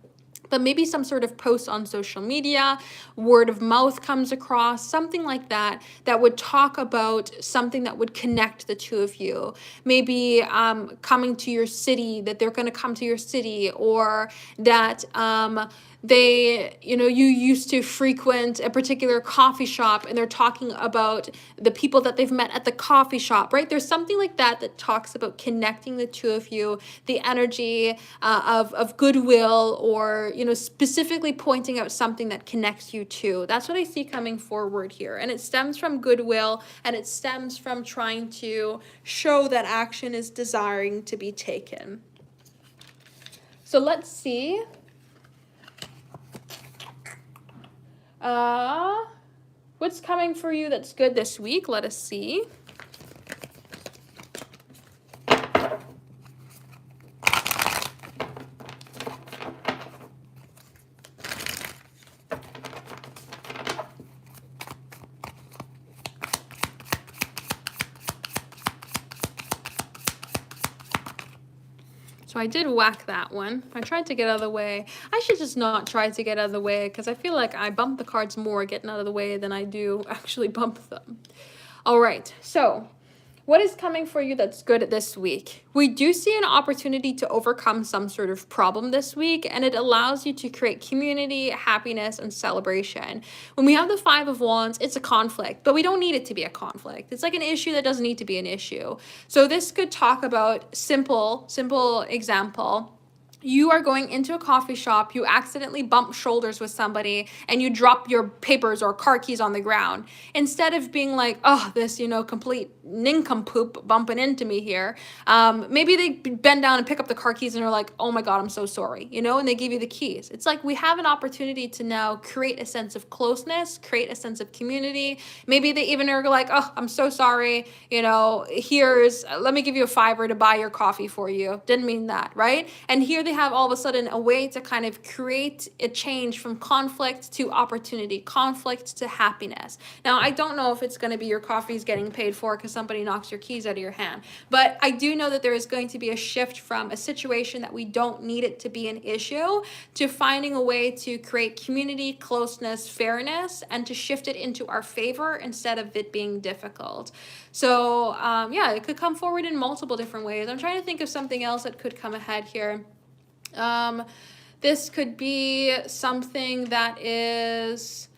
but maybe some sort of post on social media, word of mouth comes across, something like that, that would talk about something that would connect the two of you. Maybe coming to your city, that they're going to come to your city, or that they, you know, you used to frequent a particular coffee shop and they're talking about the people that they've met at the coffee shop, right? There's something like that that talks about connecting the two of you, the energy of goodwill, or, you know, specifically pointing out something that connects you two. That's what I see coming forward here. And it stems from goodwill, and it stems from trying to show that action is desiring to be taken. So let's see. What's coming for you that's good this week? Let us see. So I did whack that one. I tried to get out of the way. I should just not try to get out of the way because I feel like I bump the cards more getting out of the way than I do actually bump them. All right, so what is coming for you that's good this week? We do see an opportunity to overcome some sort of problem this week, and it allows you to create community, happiness, and celebration. When we have the Five of Wands, it's a conflict, but we don't need it to be a conflict. It's like an issue that doesn't need to be an issue. So this could talk about simple example. You are going into a coffee shop, you accidentally bump shoulders with somebody, and you drop your papers or car keys on the ground. Instead of being like, oh, this, complete nincompoop bumping into me here, maybe they bend down and pick up the car keys and are like, oh my God, I'm so sorry, and they give you the keys. It's like we have an opportunity to now create a sense of closeness, create a sense of community. Maybe they even are like, oh, I'm so sorry, let me give you a $5 to buy your coffee for you. Didn't mean that, right? And here they have all of a sudden a way to kind of create a change from conflict to opportunity, conflict to happiness. Now, I don't know if it's going to be your coffee's getting paid for because somebody knocks your keys out of your hand, but I do know that there is going to be a shift from a situation that we don't need it to be an issue to finding a way to create community, closeness, fairness, and to shift it into our favor instead of it being difficult. So it could come forward in multiple different ways. I'm trying to think of something else that could come ahead here. This could be something that is,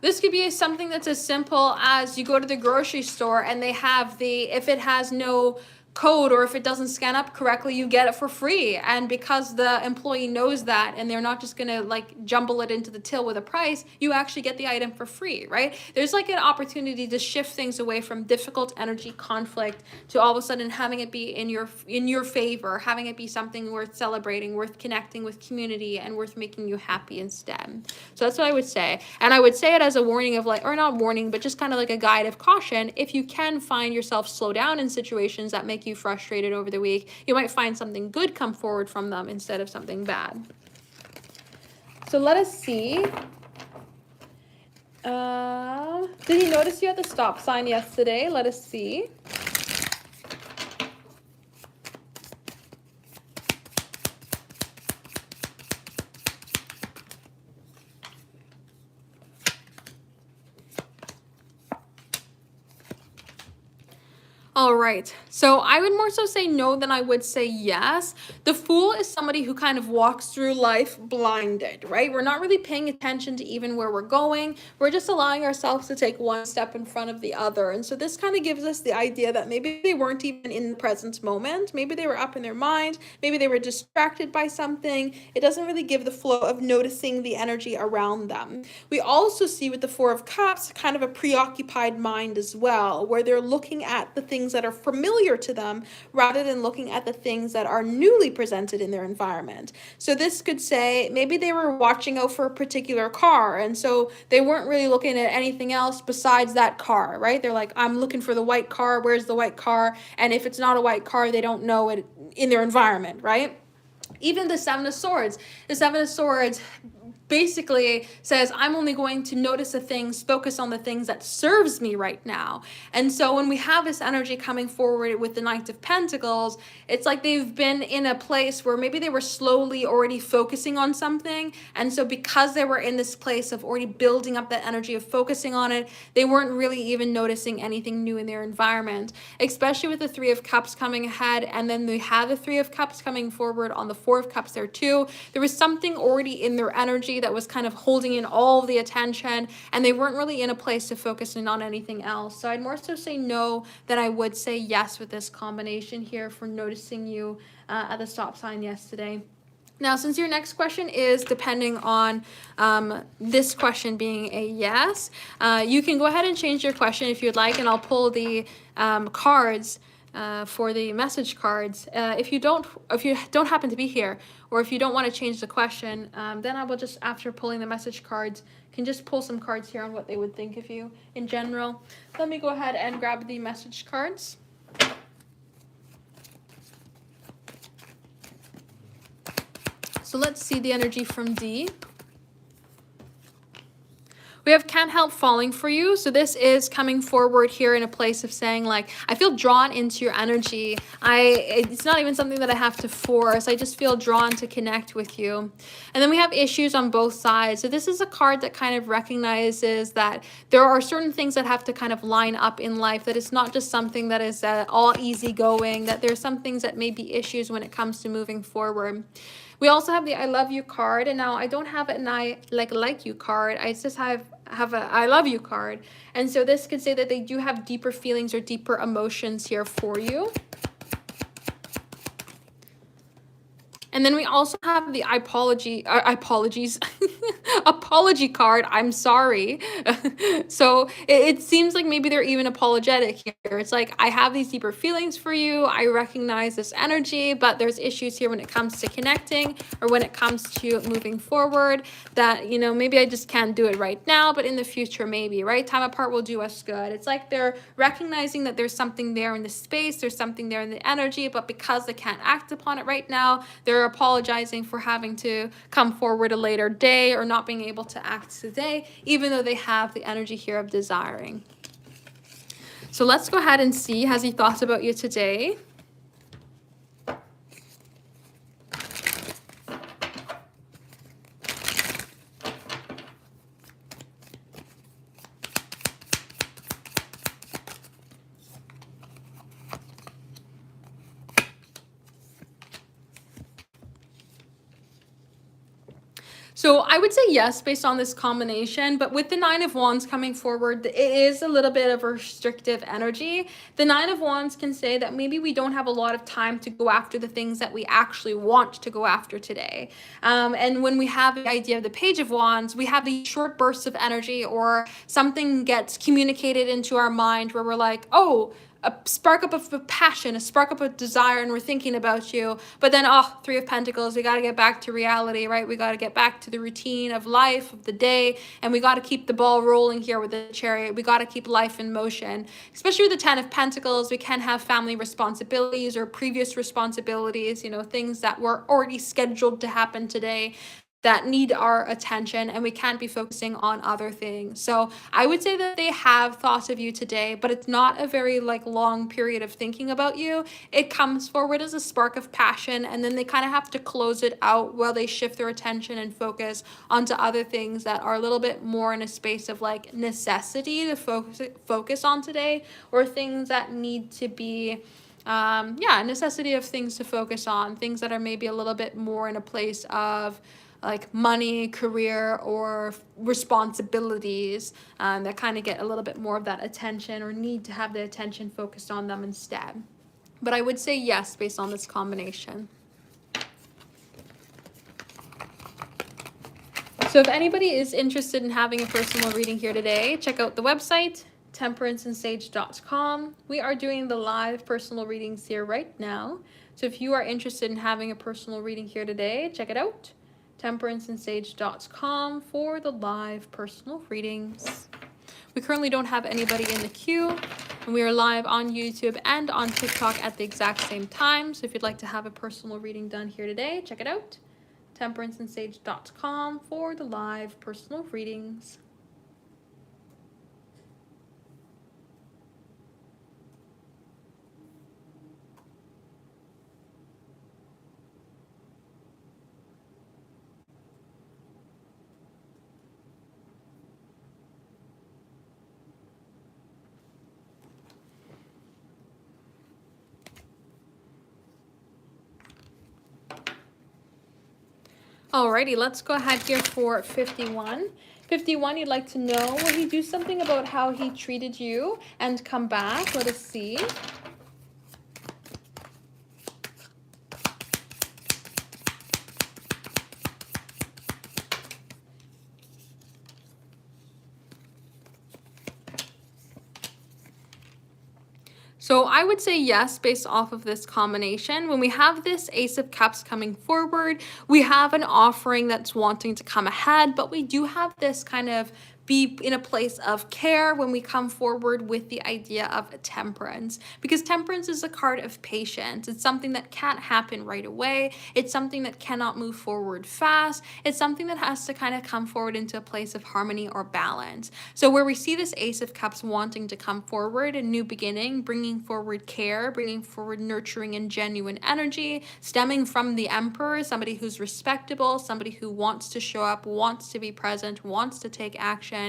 this could be something that's as simple as you go to the grocery store and they have if it has no code or if it doesn't scan up correctly, you get it for free. And because the employee knows that and they're not just gonna like jumble it into the till with a price, you actually get the item for free, right? There's like an opportunity to shift things away from difficult energy conflict to all of a sudden having it be in your favor, having it be something worth celebrating, worth connecting with community, and worth making you happy instead. So that's what I would say. And I would say it as a warning of or not warning, but just kind of like a guide of caution. If you can find yourself slow down in situations that make you frustrated over the week, you might find something good come forward from them instead of something bad. So let us see. Did he notice you at the stop sign yesterday? Let us see. All right, so I would more so say no than I would say yes. The Fool is somebody who kind of walks through life blinded, right? We're not really paying attention to even where we're going. We're just allowing ourselves to take one step in front of the other. And so this kind of gives us the idea that maybe they weren't even in the present moment. Maybe they were up in their mind. Maybe they were distracted by something. It doesn't really give the flow of noticing the energy around them. We also see with the Four of Cups kind of a preoccupied mind as well, where they're looking at the things that are familiar to them rather than looking at the things that are newly presented in their environment. So this could say maybe they were watching out for a particular car, and so they weren't really looking at anything else besides that car, right? They're like, I'm looking for the white car. Where's the white car? And if it's not a white car, they don't know it in their environment, right? Even the Seven of Swords. The Seven of Swords basically says, I'm only going to notice the things, focus on the things that serves me right now. And so when we have this energy coming forward with the Knight of Pentacles, it's like they've been in a place where maybe they were slowly already focusing on something. And so because they were in this place of already building up that energy of focusing on it, they weren't really even noticing anything new in their environment, especially with the Three of Cups coming ahead. And then we have the Three of Cups coming forward on the Four of Cups there too. There was something already in their energy that was kind of holding in all of the attention, and they weren't really in a place to focus in on anything else. So I'd more so say no than I would say yes with this combination here for noticing you at the stop sign yesterday. Now, since your next question is depending on this question being a yes, you can go ahead and change your question if you'd like, and I'll pull the cards for the message cards. If you don't happen to be here, or if you don't want to change the question, then I will just, after pulling the message cards, can just pull some cards here on what they would think of you in general. Let me go ahead and grab the message cards. So let's see the energy from D. We have can't help falling for you. So this is coming forward here in a place of saying like, I feel drawn into your energy. It's not even something that I have to force. I just feel drawn to connect with you. And then we have issues on both sides. So this is a card that kind of recognizes that there are certain things that have to kind of line up in life, that it's not just something that is all easygoing, that there's some things that may be issues when it comes to moving forward. We also have the I love you card, and now I don't have an I like you card. I just have a I love you card. And so this could say that they do have deeper feelings or deeper emotions here for you. And then we also have the apologies, apology card. I'm sorry. So it seems like maybe they're even apologetic here. It's like, I have these deeper feelings for you. I recognize this energy, but there's issues here when it comes to connecting or when it comes to moving forward that, maybe I just can't do it right now, but in the future, maybe, right? Time apart will do us good. It's like they're recognizing that there's something there in the space, there's something there in the energy, but because they can't act upon it right now, they're apologizing for having to come forward a later day or not being able to act today, even though they have the energy here of desiring. So let's go ahead and see, has he thought about you today? So I would say yes, based on this combination, but with the Nine of Wands coming forward, it is a little bit of a restrictive energy. The Nine of Wands can say that maybe we don't have a lot of time to go after the things that we actually want to go after today. And when we have the idea of the Page of Wands, we have these short bursts of energy, or something gets communicated into our mind where we're like, oh, a spark up of passion, a spark up of desire, and we're thinking about you. But then, Three of Pentacles, we got to get back to reality, right? We got to get back to the routine of life, of the day, and we got to keep the ball rolling here with the Chariot. We got to keep life in motion. Especially with the Ten of Pentacles, we can have family responsibilities or previous responsibilities, things that were already scheduled to happen today that need our attention, and we can't be focusing on other things. So I would say that they have thought of you today, but it's not a very long period of thinking about you. It comes forward as a spark of passion, and then they kind of have to close it out while they shift their attention and focus onto other things that are a little bit more in a space of necessity to focus on today, or things that need to be necessity of things to focus on, things that are maybe a little bit more in a place of money, career, or responsibilities that kind of get a little bit more of that attention, or need to have the attention focused on them instead. But I would say yes, based on this combination. So if anybody is interested in having a personal reading here today, check out the website, temperanceandsage.com. We are doing the live personal readings here right now. So if you are interested in having a personal reading here today, check it out, temperanceandsage.com, for the live personal readings. We currently don't have anybody in the queue, and we are live on YouTube and on TikTok at the exact same time. So if you'd like to have a personal reading done here today, check it out, temperanceandsage.com, for the live personal readings. Alrighty, let's go ahead here for 51. 51, you'd like to know, will he do something about how he treated you and come back? Let us see. So I would say yes, based off of this combination. When we have this Ace of Cups coming forward, we have an offering that's wanting to come ahead, but we do have this kind of be in a place of care when we come forward with the idea of temperance, because temperance is a card of patience. It's something that can't happen right away. It's something that cannot move forward fast. It's something that has to kind of come forward into a place of harmony or balance. So where we see this Ace of Cups wanting to come forward, a new beginning, bringing forward care, bringing forward nurturing and genuine energy, stemming from the Emperor, somebody who's respectable, somebody who wants to show up, wants to be present, wants to take action.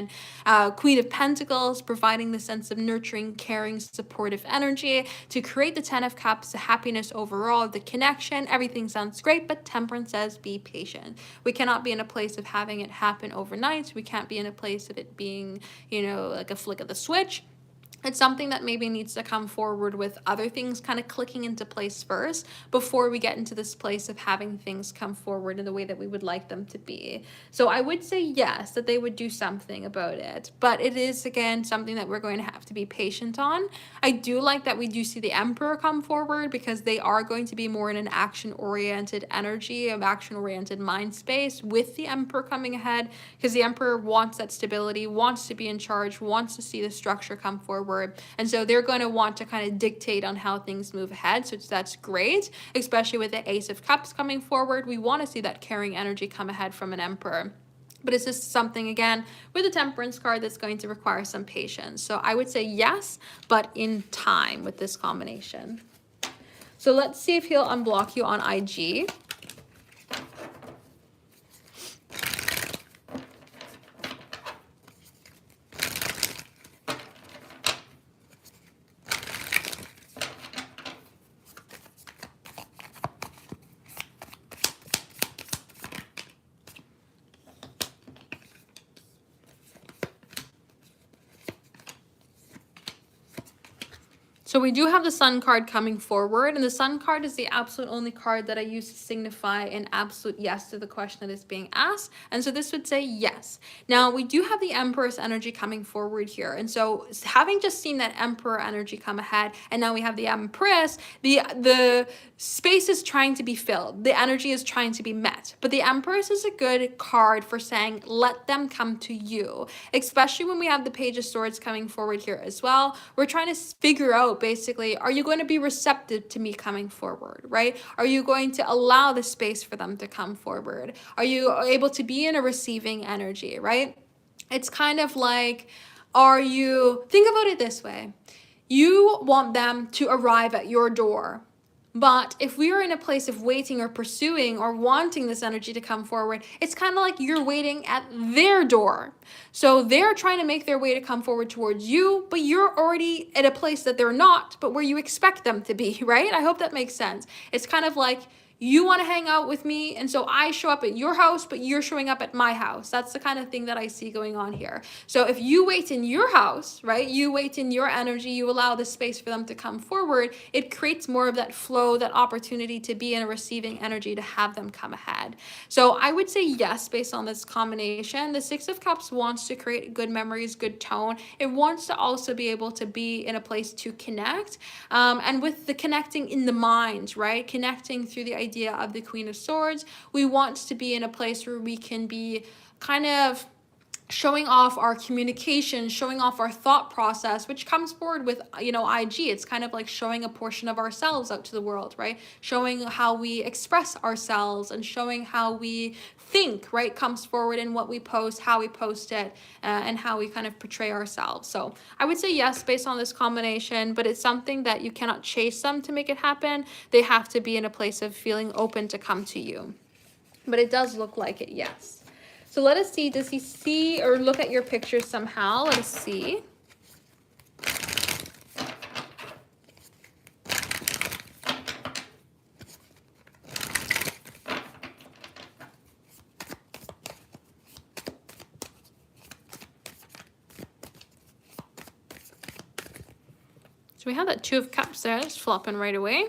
Queen of Pentacles, providing the sense of nurturing, caring, supportive energy to create the Ten of Cups, the happiness overall, the connection. Everything sounds great, but Temperance says be patient. We cannot be in a place of having it happen overnight. We can't be in a place of it being, like a flick of the switch. It's something that maybe needs to come forward with other things kind of clicking into place first before we get into this place of having things come forward in the way that we would like them to be. So I would say yes, that they would do something about it. But it is, again, something that we're going to have to be patient on. I do like that we do see the Emperor come forward, because they are going to be more in an action-oriented energy, of action-oriented mind space with the Emperor coming ahead, because the Emperor wants that stability, wants to be in charge, wants to see the structure come forward. And so they're going to want to kind of dictate on how things move ahead. So that's great, especially with the Ace of Cups coming forward. We want to see that caring energy come ahead from an Emperor. But it's just something, again, with the Temperance card that's going to require some patience. So I would say yes, but in time with this combination. So let's see if he'll unblock you on IG. So we do have the Sun card coming forward, and the Sun card is the absolute only card that I use to signify an absolute yes to the question that is being asked. And so this would say yes. Now we do have the Empress energy coming forward here. And so having just seen that Emperor energy come ahead, and now we have the Empress, the space is trying to be filled. The energy is trying to be met. But the Empress is a good card for saying, let them come to you. Especially when we have the Page of Swords coming forward here as well. We're trying to figure out, basically, are you going to be receptive to me coming forward, right? Are you going to allow the space for them to come forward? Are you able to be in a receiving energy, right? It's kind of like, think about it this way. You want them to arrive at your door. But if we are in a place of waiting or pursuing or wanting this energy to come forward, it's kind of like you're waiting at their door. So they're trying to make their way to come forward towards you, but you're already at a place that they're not, but where you expect them to be, right? I hope that makes sense. It's kind of like, you want to hang out with me, and so I show up at your house, but you're showing up at my house. That's the kind of thing that I see going on here. So if you wait in your house, right, you wait in your energy, you allow the space for them to come forward, it creates more of that flow, that opportunity to be in a receiving energy, to have them come ahead. So I would say yes, based on this combination. The Six of Cups wants to create good memories, good tone. It wants to also be able to be in a place to connect. And with the connecting in the mind, right, connecting through the idea of the Queen of Swords, we want to be in a place where we can be kind of showing off our communication, showing off our thought process, which comes forward with, IG. It's kind of like showing a portion of ourselves out to the world, right? Showing how we express ourselves and showing how we think, right? Comes forward in what we post, how we post it, and how we kind of portray ourselves. So I would say yes, based on this combination, but it's something that you cannot chase them to make it happen. They have to be in a place of feeling open to come to you. But it does look like it, yes. So let us see, does he see or look at your pictures somehow? Let us see. So we have that Two of Cups there, just flopping right away.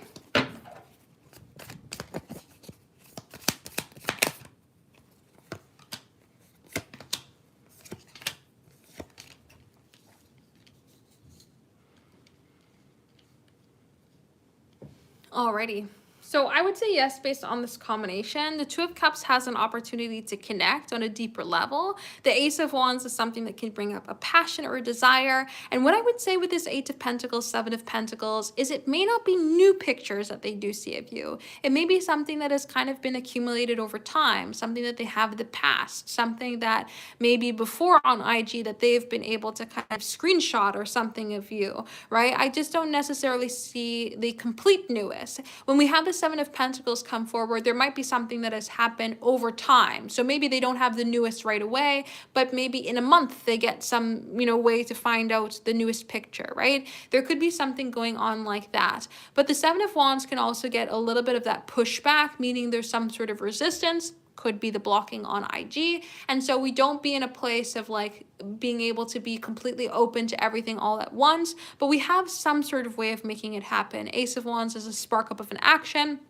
Alrighty, So I would say yes, based on this combination. The Two of Cups has an opportunity to connect on a deeper level. The Ace of Wands is something that can bring up a passion or a desire. And what I would say with this Eight of Pentacles, Seven of Pentacles, is it may not be new pictures that they do see of you. It may be something that has kind of been accumulated over time, something that they have in the past, something that maybe before on IG that they've been able to kind of screenshot or something of you, right? I just don't necessarily see the complete newest. When we have the Seven of Pentacles come forward, there might be something that has happened over time. So maybe they don't have the newest right away, but maybe in a month they get some, way to find out the newest picture, right? There could be something going on like that. But the Seven of Wands can also get a little bit of that pushback, meaning there's some sort of resistance, could be the blocking on IG. And so we don't be in a place of like being able to be completely open to everything all at once, but we have some sort of way of making it happen. Ace of Wands is a spark up of an action.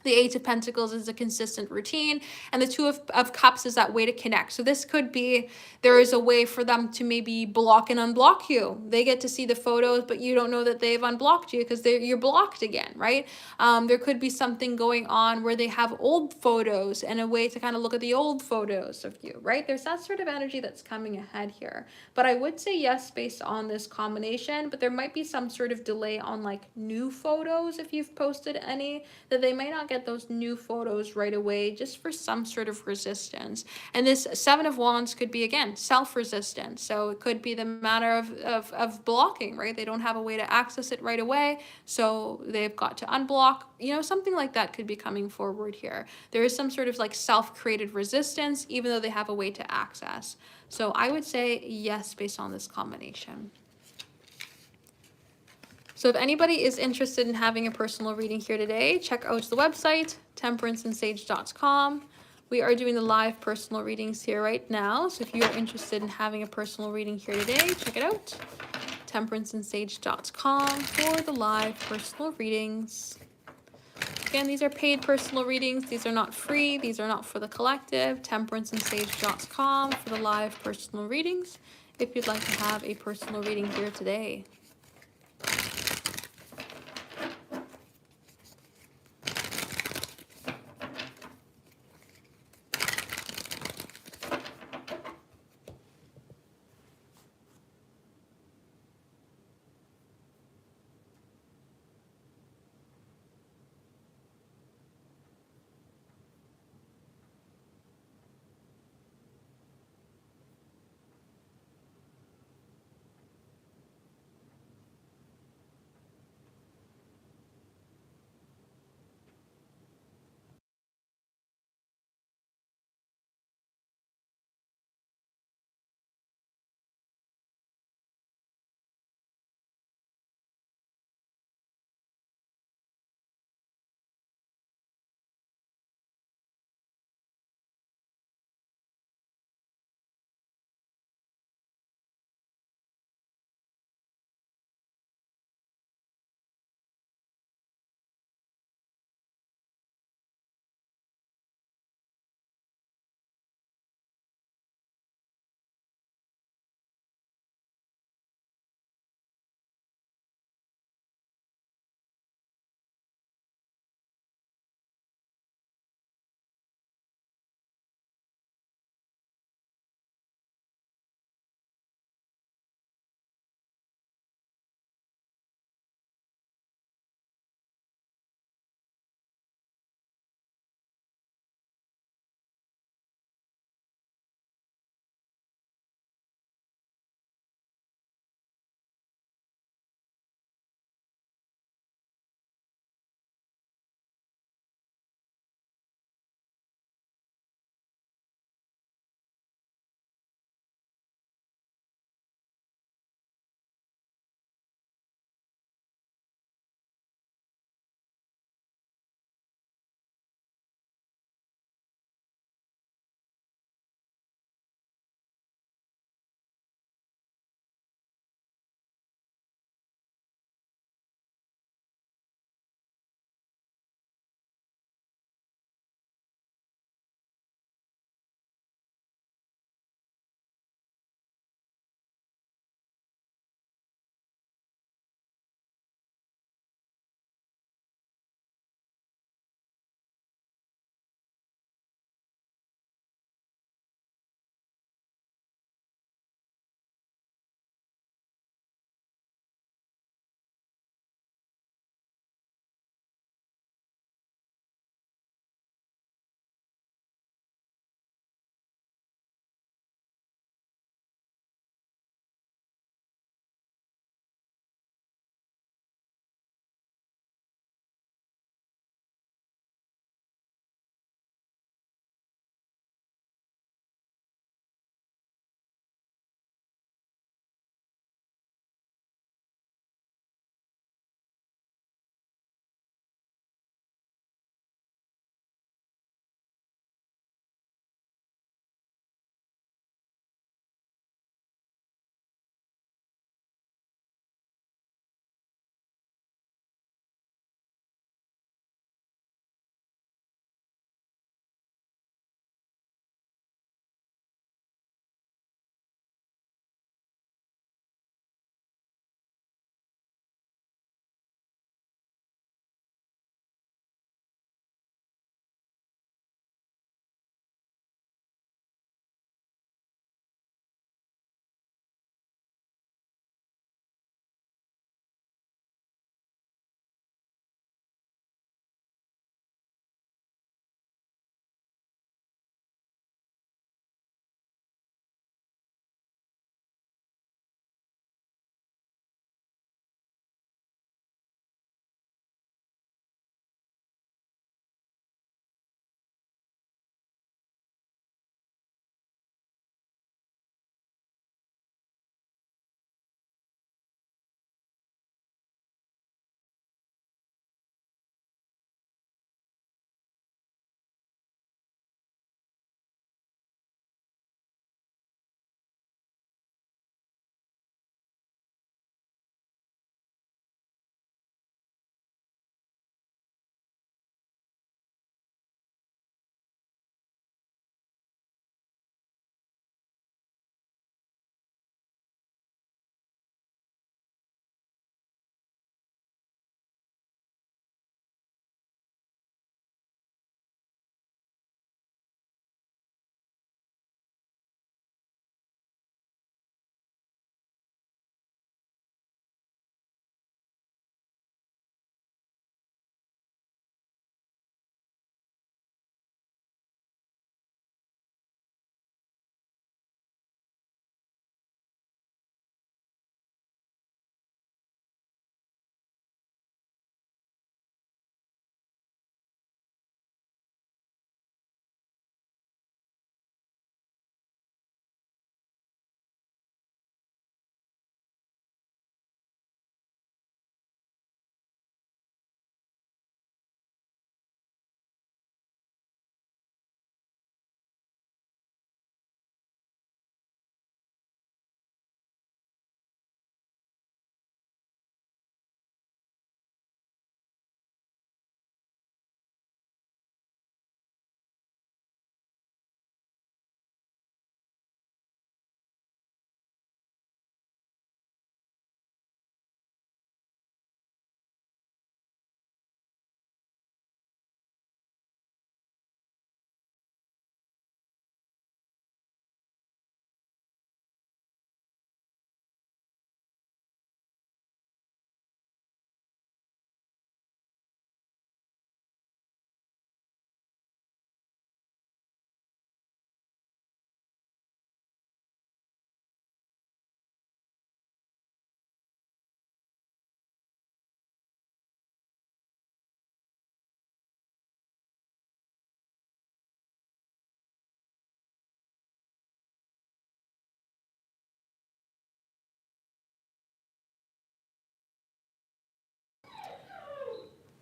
The Eight of Pentacles is a consistent routine, and the Two of Cups is that way to connect. So this could be, there is a way for them to maybe block and unblock you. They get to see the photos, but you don't know that they've unblocked you because you're blocked again, right? There could be something going on where they have old photos and a way to kind of look at the old photos of you, right? There's that sort of energy that's coming ahead here. But I would say yes, based on this combination, but there might be some sort of delay on like new photos if you've posted any, that they may not get those new photos right away just for some sort of resistance. And this Seven of Wands could be, again, self-resistance. So it could be the matter of blocking, right? They don't have a way to access it right away, so they've got to unblock. Something like that could be coming forward here. There is some sort of like self-created resistance, even though they have a way to access. So I would say yes, based on this combination. So if anybody is interested in having a personal reading here today, check out the website, temperanceandsage.com. We are doing the live personal readings here right now. So if you are interested in having a personal reading here today, check it out, temperanceandsage.com for the live personal readings. Again, these are paid personal readings. These are not free. These are not for the collective. Temperanceandsage.com for the live personal readings if you'd like to have a personal reading here today.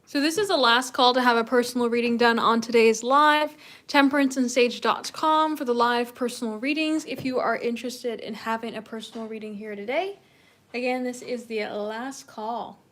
So this is the last call to have a personal reading done on today's live. temperanceandsage.com for the live personal readings if you are interested in having a personal reading here today. Again, this is the last call.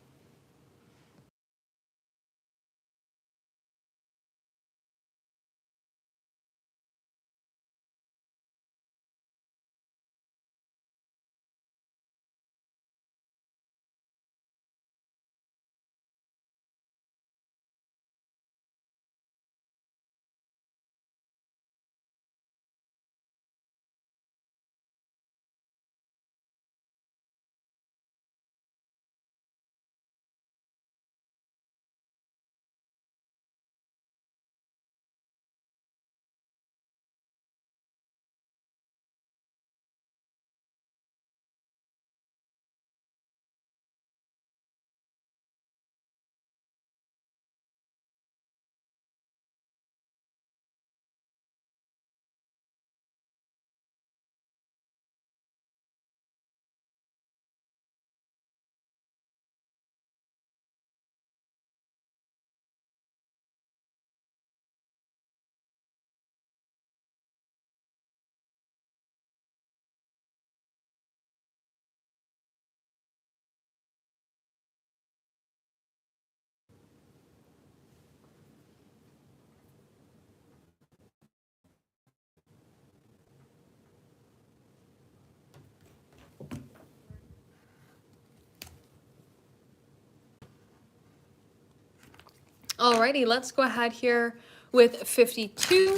Alrighty, let's go ahead here with 52.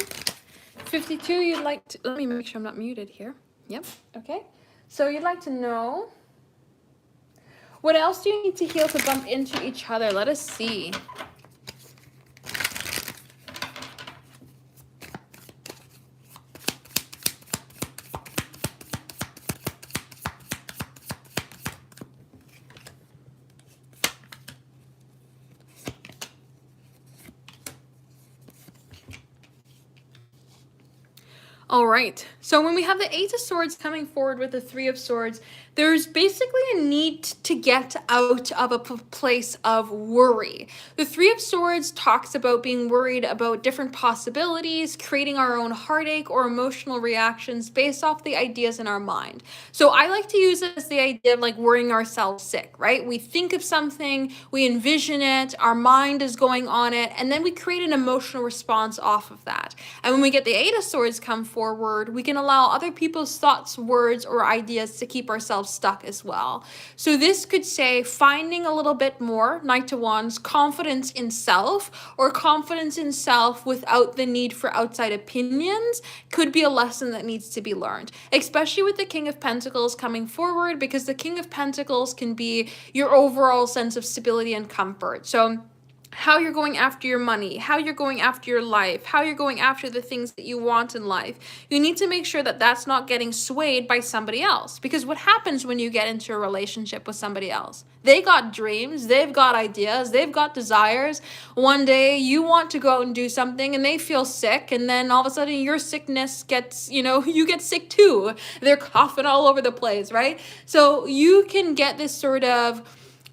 52, you'd like to, let me make sure I'm not muted here. Yep, okay. So you'd like to know, what else do you need to heal to bump into each other? Let us see. All right, so when we have the Eight of Swords coming forward with the Three of Swords, there's basically a need to get out of a place of worry. The Three of Swords talks about being worried about different possibilities, creating our own heartache or emotional reactions based off the ideas in our mind. So I like to use it as the idea of like worrying ourselves sick, right? We think of something, we envision it, our mind is going on it, and then we create an emotional response off of that. And when we get the Eight of Swords come forward, we can allow other people's thoughts, words, or ideas to keep ourselves stuck as well. So this could say finding a little bit more, Knight of Wands, confidence in self, or confidence in self without the need for outside opinions could be a lesson that needs to be learned, especially with the King of Pentacles coming forward, because the King of Pentacles can be your overall sense of stability and comfort. So how you're going after your money, how you're going after your life, how you're going after the things that you want in life. You need to make sure that that's not getting swayed by somebody else. Because what happens when you get into a relationship with somebody else? They got dreams, they've got ideas, they've got desires. One day you want to go out and do something and they feel sick, and then all of a sudden your sickness gets, you get sick too. They're coughing all over the place, right? So you can get this sort of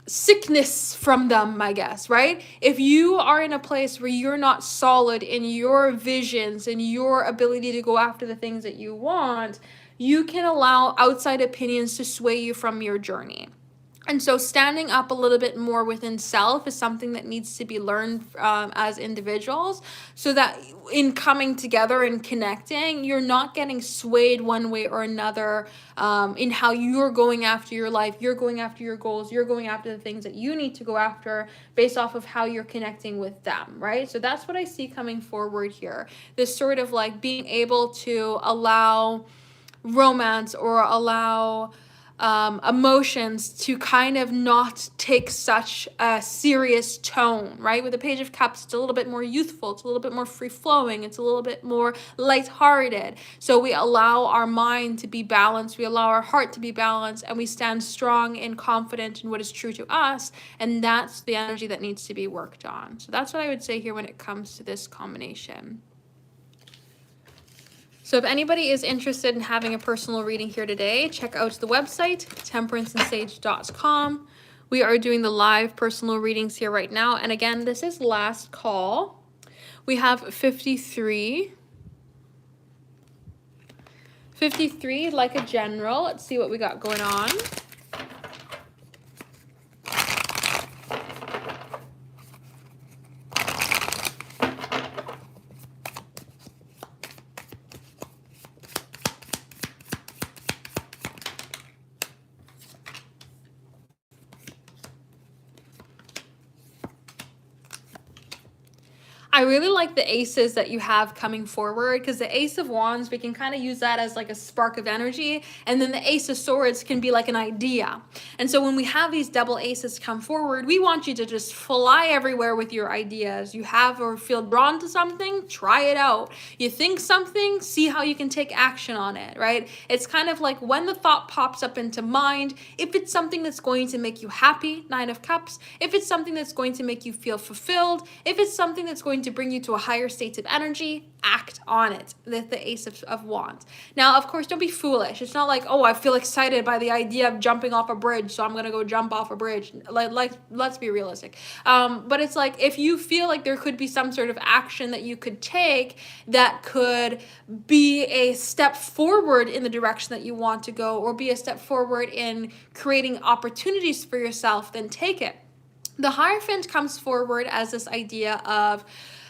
sickness from them, I guess, right? If you are in a place where you're not solid in your visions and your ability to go after the things that you want, you can allow outside opinions to sway you from your journey. And so standing up a little bit more within self is something that needs to be learned as individuals, so that in coming together and connecting, you're not getting swayed one way or another in how you're going after your life, you're going after your goals, you're going after the things that you need to go after based off of how you're connecting with them, right? So that's what I see coming forward here. This sort of like being able to allow romance or allow emotions to kind of not take such a serious tone, right? With the Page of Cups, it's a little bit more youthful, it's a little bit more free-flowing, it's a little bit more lighthearted. So we allow our mind to be balanced, we allow our heart to be balanced, and we stand strong and confident in what is true to us, and that's the energy that needs to be worked on. So that's what I would say here when it comes to this combination. So if anybody is interested in having a personal reading here today, check out the website, temperanceandsage.com. We are doing the live personal readings here right now. And again, this is last call. We have 53. 53, like a general. Let's see what we got going on. I really like the aces that you have coming forward, because the Ace of Wands, we can kind of use that as like a spark of energy, and then the Ace of Swords can be like an idea. And so when we have these double aces come forward, we want you to just fly everywhere with your ideas. You have or feel drawn to something, try it out. You think something, see how you can take action on it, right? It's kind of like when the thought pops up into mind, if it's something that's going to make you happy, Nine of Cups, if it's something that's going to make you feel fulfilled, if it's something that's going to bring you to a higher state of energy, act on it. The Ace of Wands. Now, of course, don't be foolish. It's not like, oh, I feel excited by the idea of jumping off a bridge, so I'm gonna go jump off a bridge. Like let's be realistic. But it's like, if you feel like there could be some sort of action that you could take that could be a step forward in the direction that you want to go, or be a step forward in creating opportunities for yourself, then take it. The Hierophant comes forward as this idea of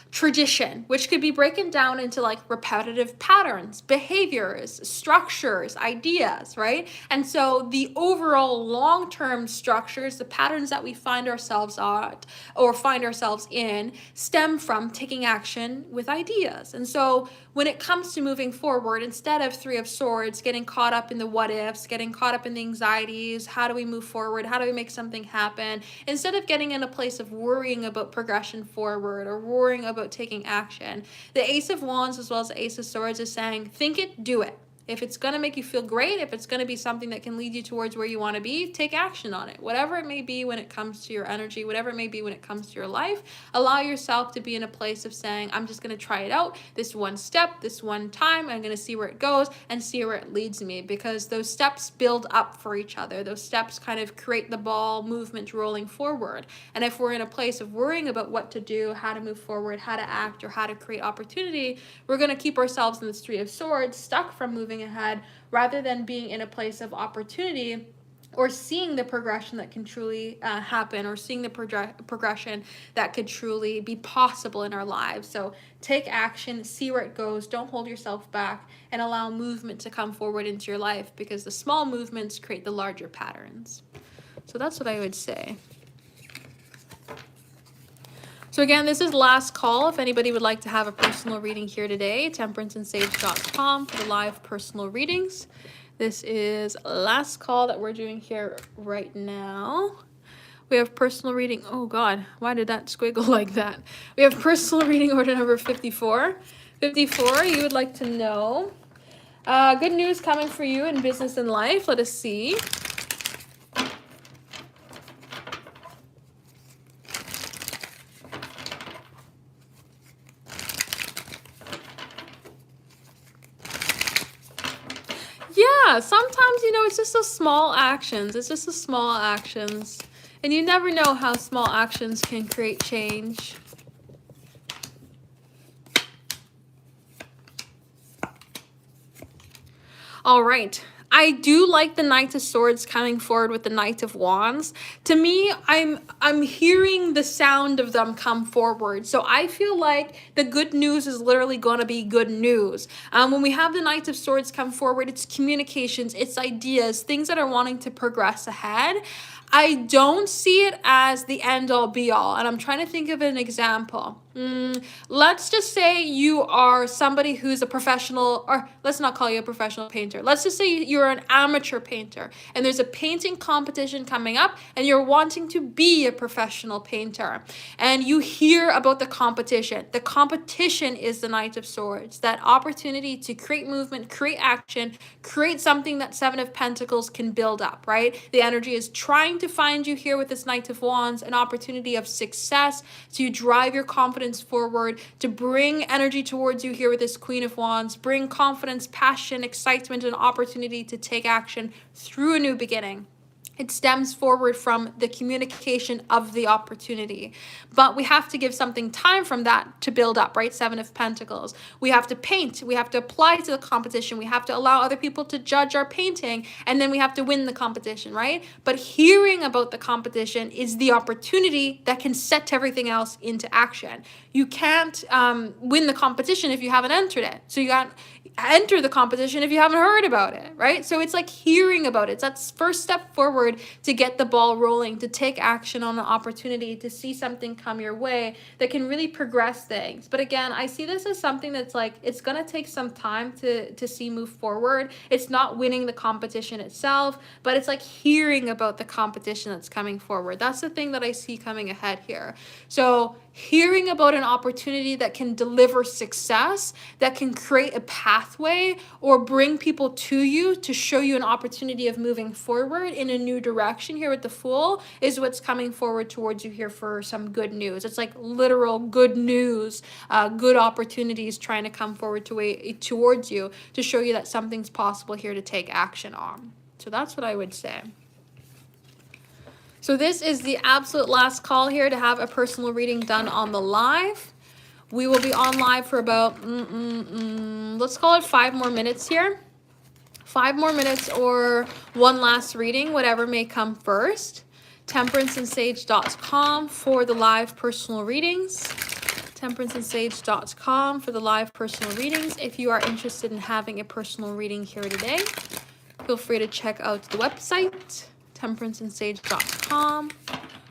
tradition, which could be broken down into like repetitive patterns, behaviors, structures, ideas, right? And so the overall long-term structures, the patterns that we find ourselves at or find ourselves in, stem from taking action with ideas. And so when it comes to moving forward, instead of Three of Swords, getting caught up in the what ifs, getting caught up in the anxieties, how do we move forward? How do we make something happen? Instead of getting in a place of worrying about progression forward or worrying about taking action, the Ace of Wands as well as the Ace of Swords is saying, think it, do it. If it's going to make you feel great, if it's going to be something that can lead you towards where you want to be, take action on it. Whatever it may be when it comes to your energy, whatever it may be when it comes to your life, allow yourself to be in a place of saying, I'm just going to try it out this one step, this one time. I'm going to see where it goes and see where it leads me, because those steps build up for each other. Those steps kind of create the ball movement rolling forward. And if we're in a place of worrying about what to do, how to move forward, how to act, or how to create opportunity, we're going to keep ourselves in this Three of Swords, stuck from moving ahead, rather than being in a place of opportunity or seeing the progression that can truly happen, or seeing the progression that could truly be possible in our lives. So take action, see where it goes, don't hold yourself back, and allow movement to come forward into your life, because the small movements create the larger patterns. So that's what I would say. So again, this is last call. If anybody would like to have a personal reading here today, temperanceandsage.com for the live personal readings. This is last call that we're doing here right now. We have personal reading. Oh God, why did that squiggle like that? We have personal reading order number 54. 54, you would like to know. Good news coming for you in business and life. Let us see. Yeah, sometimes, it's just the small actions. It's just the small actions. And you never know how small actions can create change. All right. I do like the Knight of Swords coming forward with the Knight of Wands. To me, I'm hearing the sound of them come forward. So I feel like the good news is literally going to be good news. When we have the Knight of Swords come forward, it's communications, it's ideas, things that are wanting to progress ahead. I don't see it as the end all be all. And I'm trying to think of an example. Let's just say you are somebody who's a professional, or let's not call you a professional painter. Let's just say you're an amateur painter and there's a painting competition coming up and you're wanting to be a professional painter. And you hear about the competition. The competition is the Knight of Swords. That opportunity to create movement, create action, create something that Seven of Pentacles can build up, right? The energy is trying to find you here with this Knight of Wands, an opportunity of success to drive your confidence forward, to bring energy towards you here with this Queen of Wands, bring confidence, passion, excitement, and opportunity to take action through a new beginning. It stems forward from the communication of the opportunity. But we have to give something time from that to build up, right? Seven of Pentacles. We have to paint. We have to apply to the competition. We have to allow other people to judge our painting. And then we have to win the competition, right? But hearing about the competition is the opportunity that can set everything else into action. You can't win the competition if you haven't entered it. So you got enter the competition if you haven't heard about it, right? So it's like hearing about it. It's that first step forward to get the ball rolling, to take action on an opportunity, to see something come your way that can really progress things. But again, I see this as something that's like, it's going to take some time to see move forward. It's not winning the competition itself, but it's like hearing about the competition that's coming forward. That's the thing that I see coming ahead here. So hearing about an opportunity that can deliver success, that can create a pathway or bring people to you to show you an opportunity of moving forward in a new direction here with the Fool is what's coming forward towards you here for some good news. It's like literal good news, good opportunities trying to come forward towards you to show you that something's possible here to take action on. So that's what I would say. So this is the absolute last call here to have a personal reading done on the live. We will be on live for about, let's call it 5 more minutes here. 5 more minutes or one last reading, whatever may come first. TemperanceandSage.com for the live personal readings. TemperanceandSage.com for the live personal readings. If you are interested in having a personal reading here today, feel free to check out the website. TemperanceandSage.com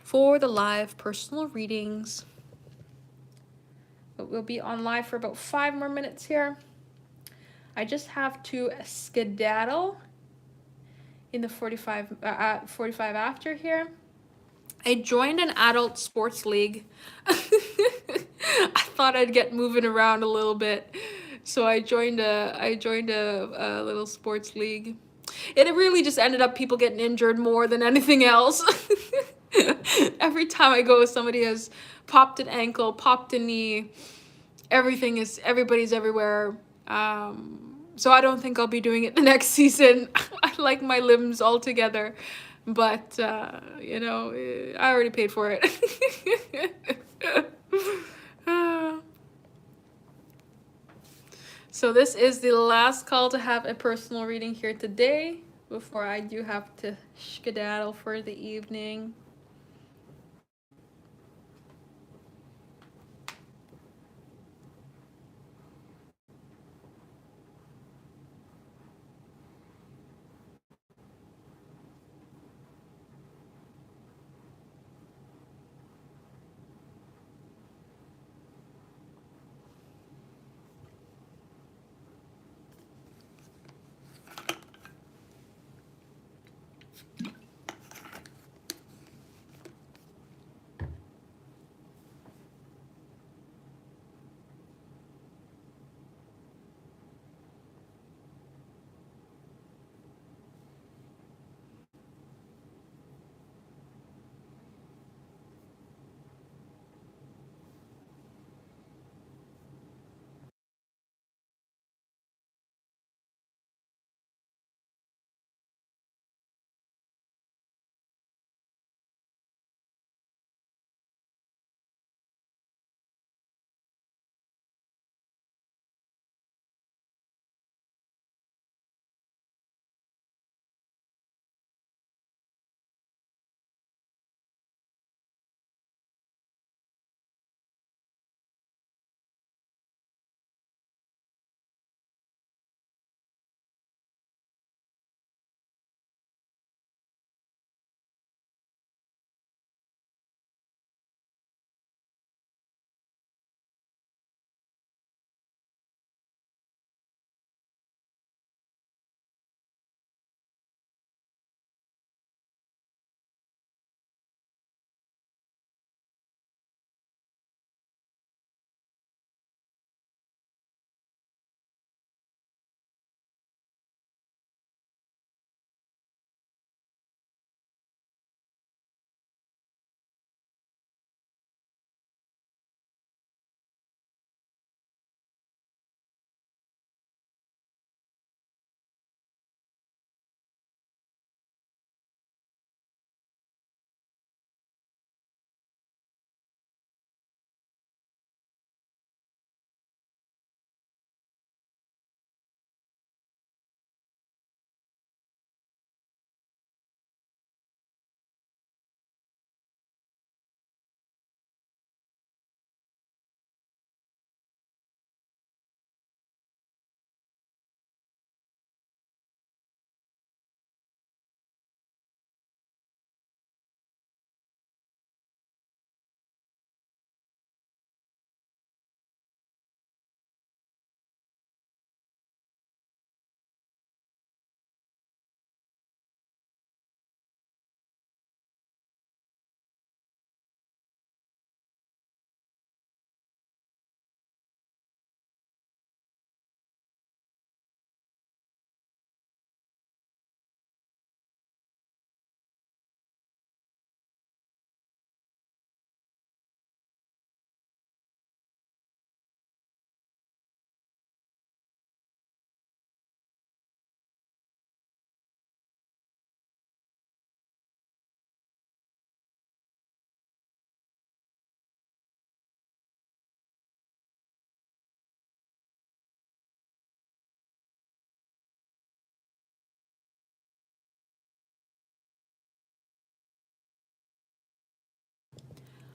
for the live personal readings. But we'll be on live for about 5 more minutes here. I just have to skedaddle in the 45 after here. I joined an adult sports league. I thought I'd get moving around a little bit, so I joined a little sports league. It really just ended up people getting injured more than anything else. Every time I go, somebody has popped an ankle, popped a knee. Everybody's everywhere. So I don't think I'll be doing it the next season. I like my limbs all together, but you know, I already paid for it. So this is the last call to have a personal reading here today before I do have to skedaddle for the evening.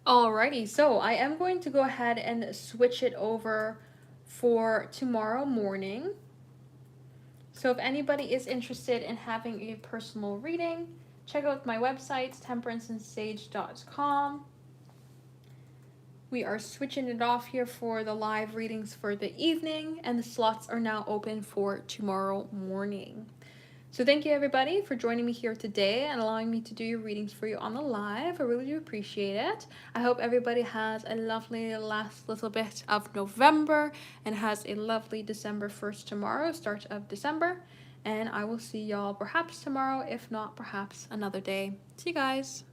Alrighty, so I am going to go ahead and switch it over for tomorrow morning. So if anybody is interested in having a personal reading, check out my website, temperanceandsage.com. We are switching it off here for the live readings for the evening, and the slots are now open for tomorrow morning. So thank you everybody for joining me here today and allowing me to do your readings for you on the live. I really do appreciate it. I hope everybody has a lovely last little bit of November and has a lovely December 1st tomorrow, start of December. And I will see y'all perhaps tomorrow, if not perhaps another day. See you guys.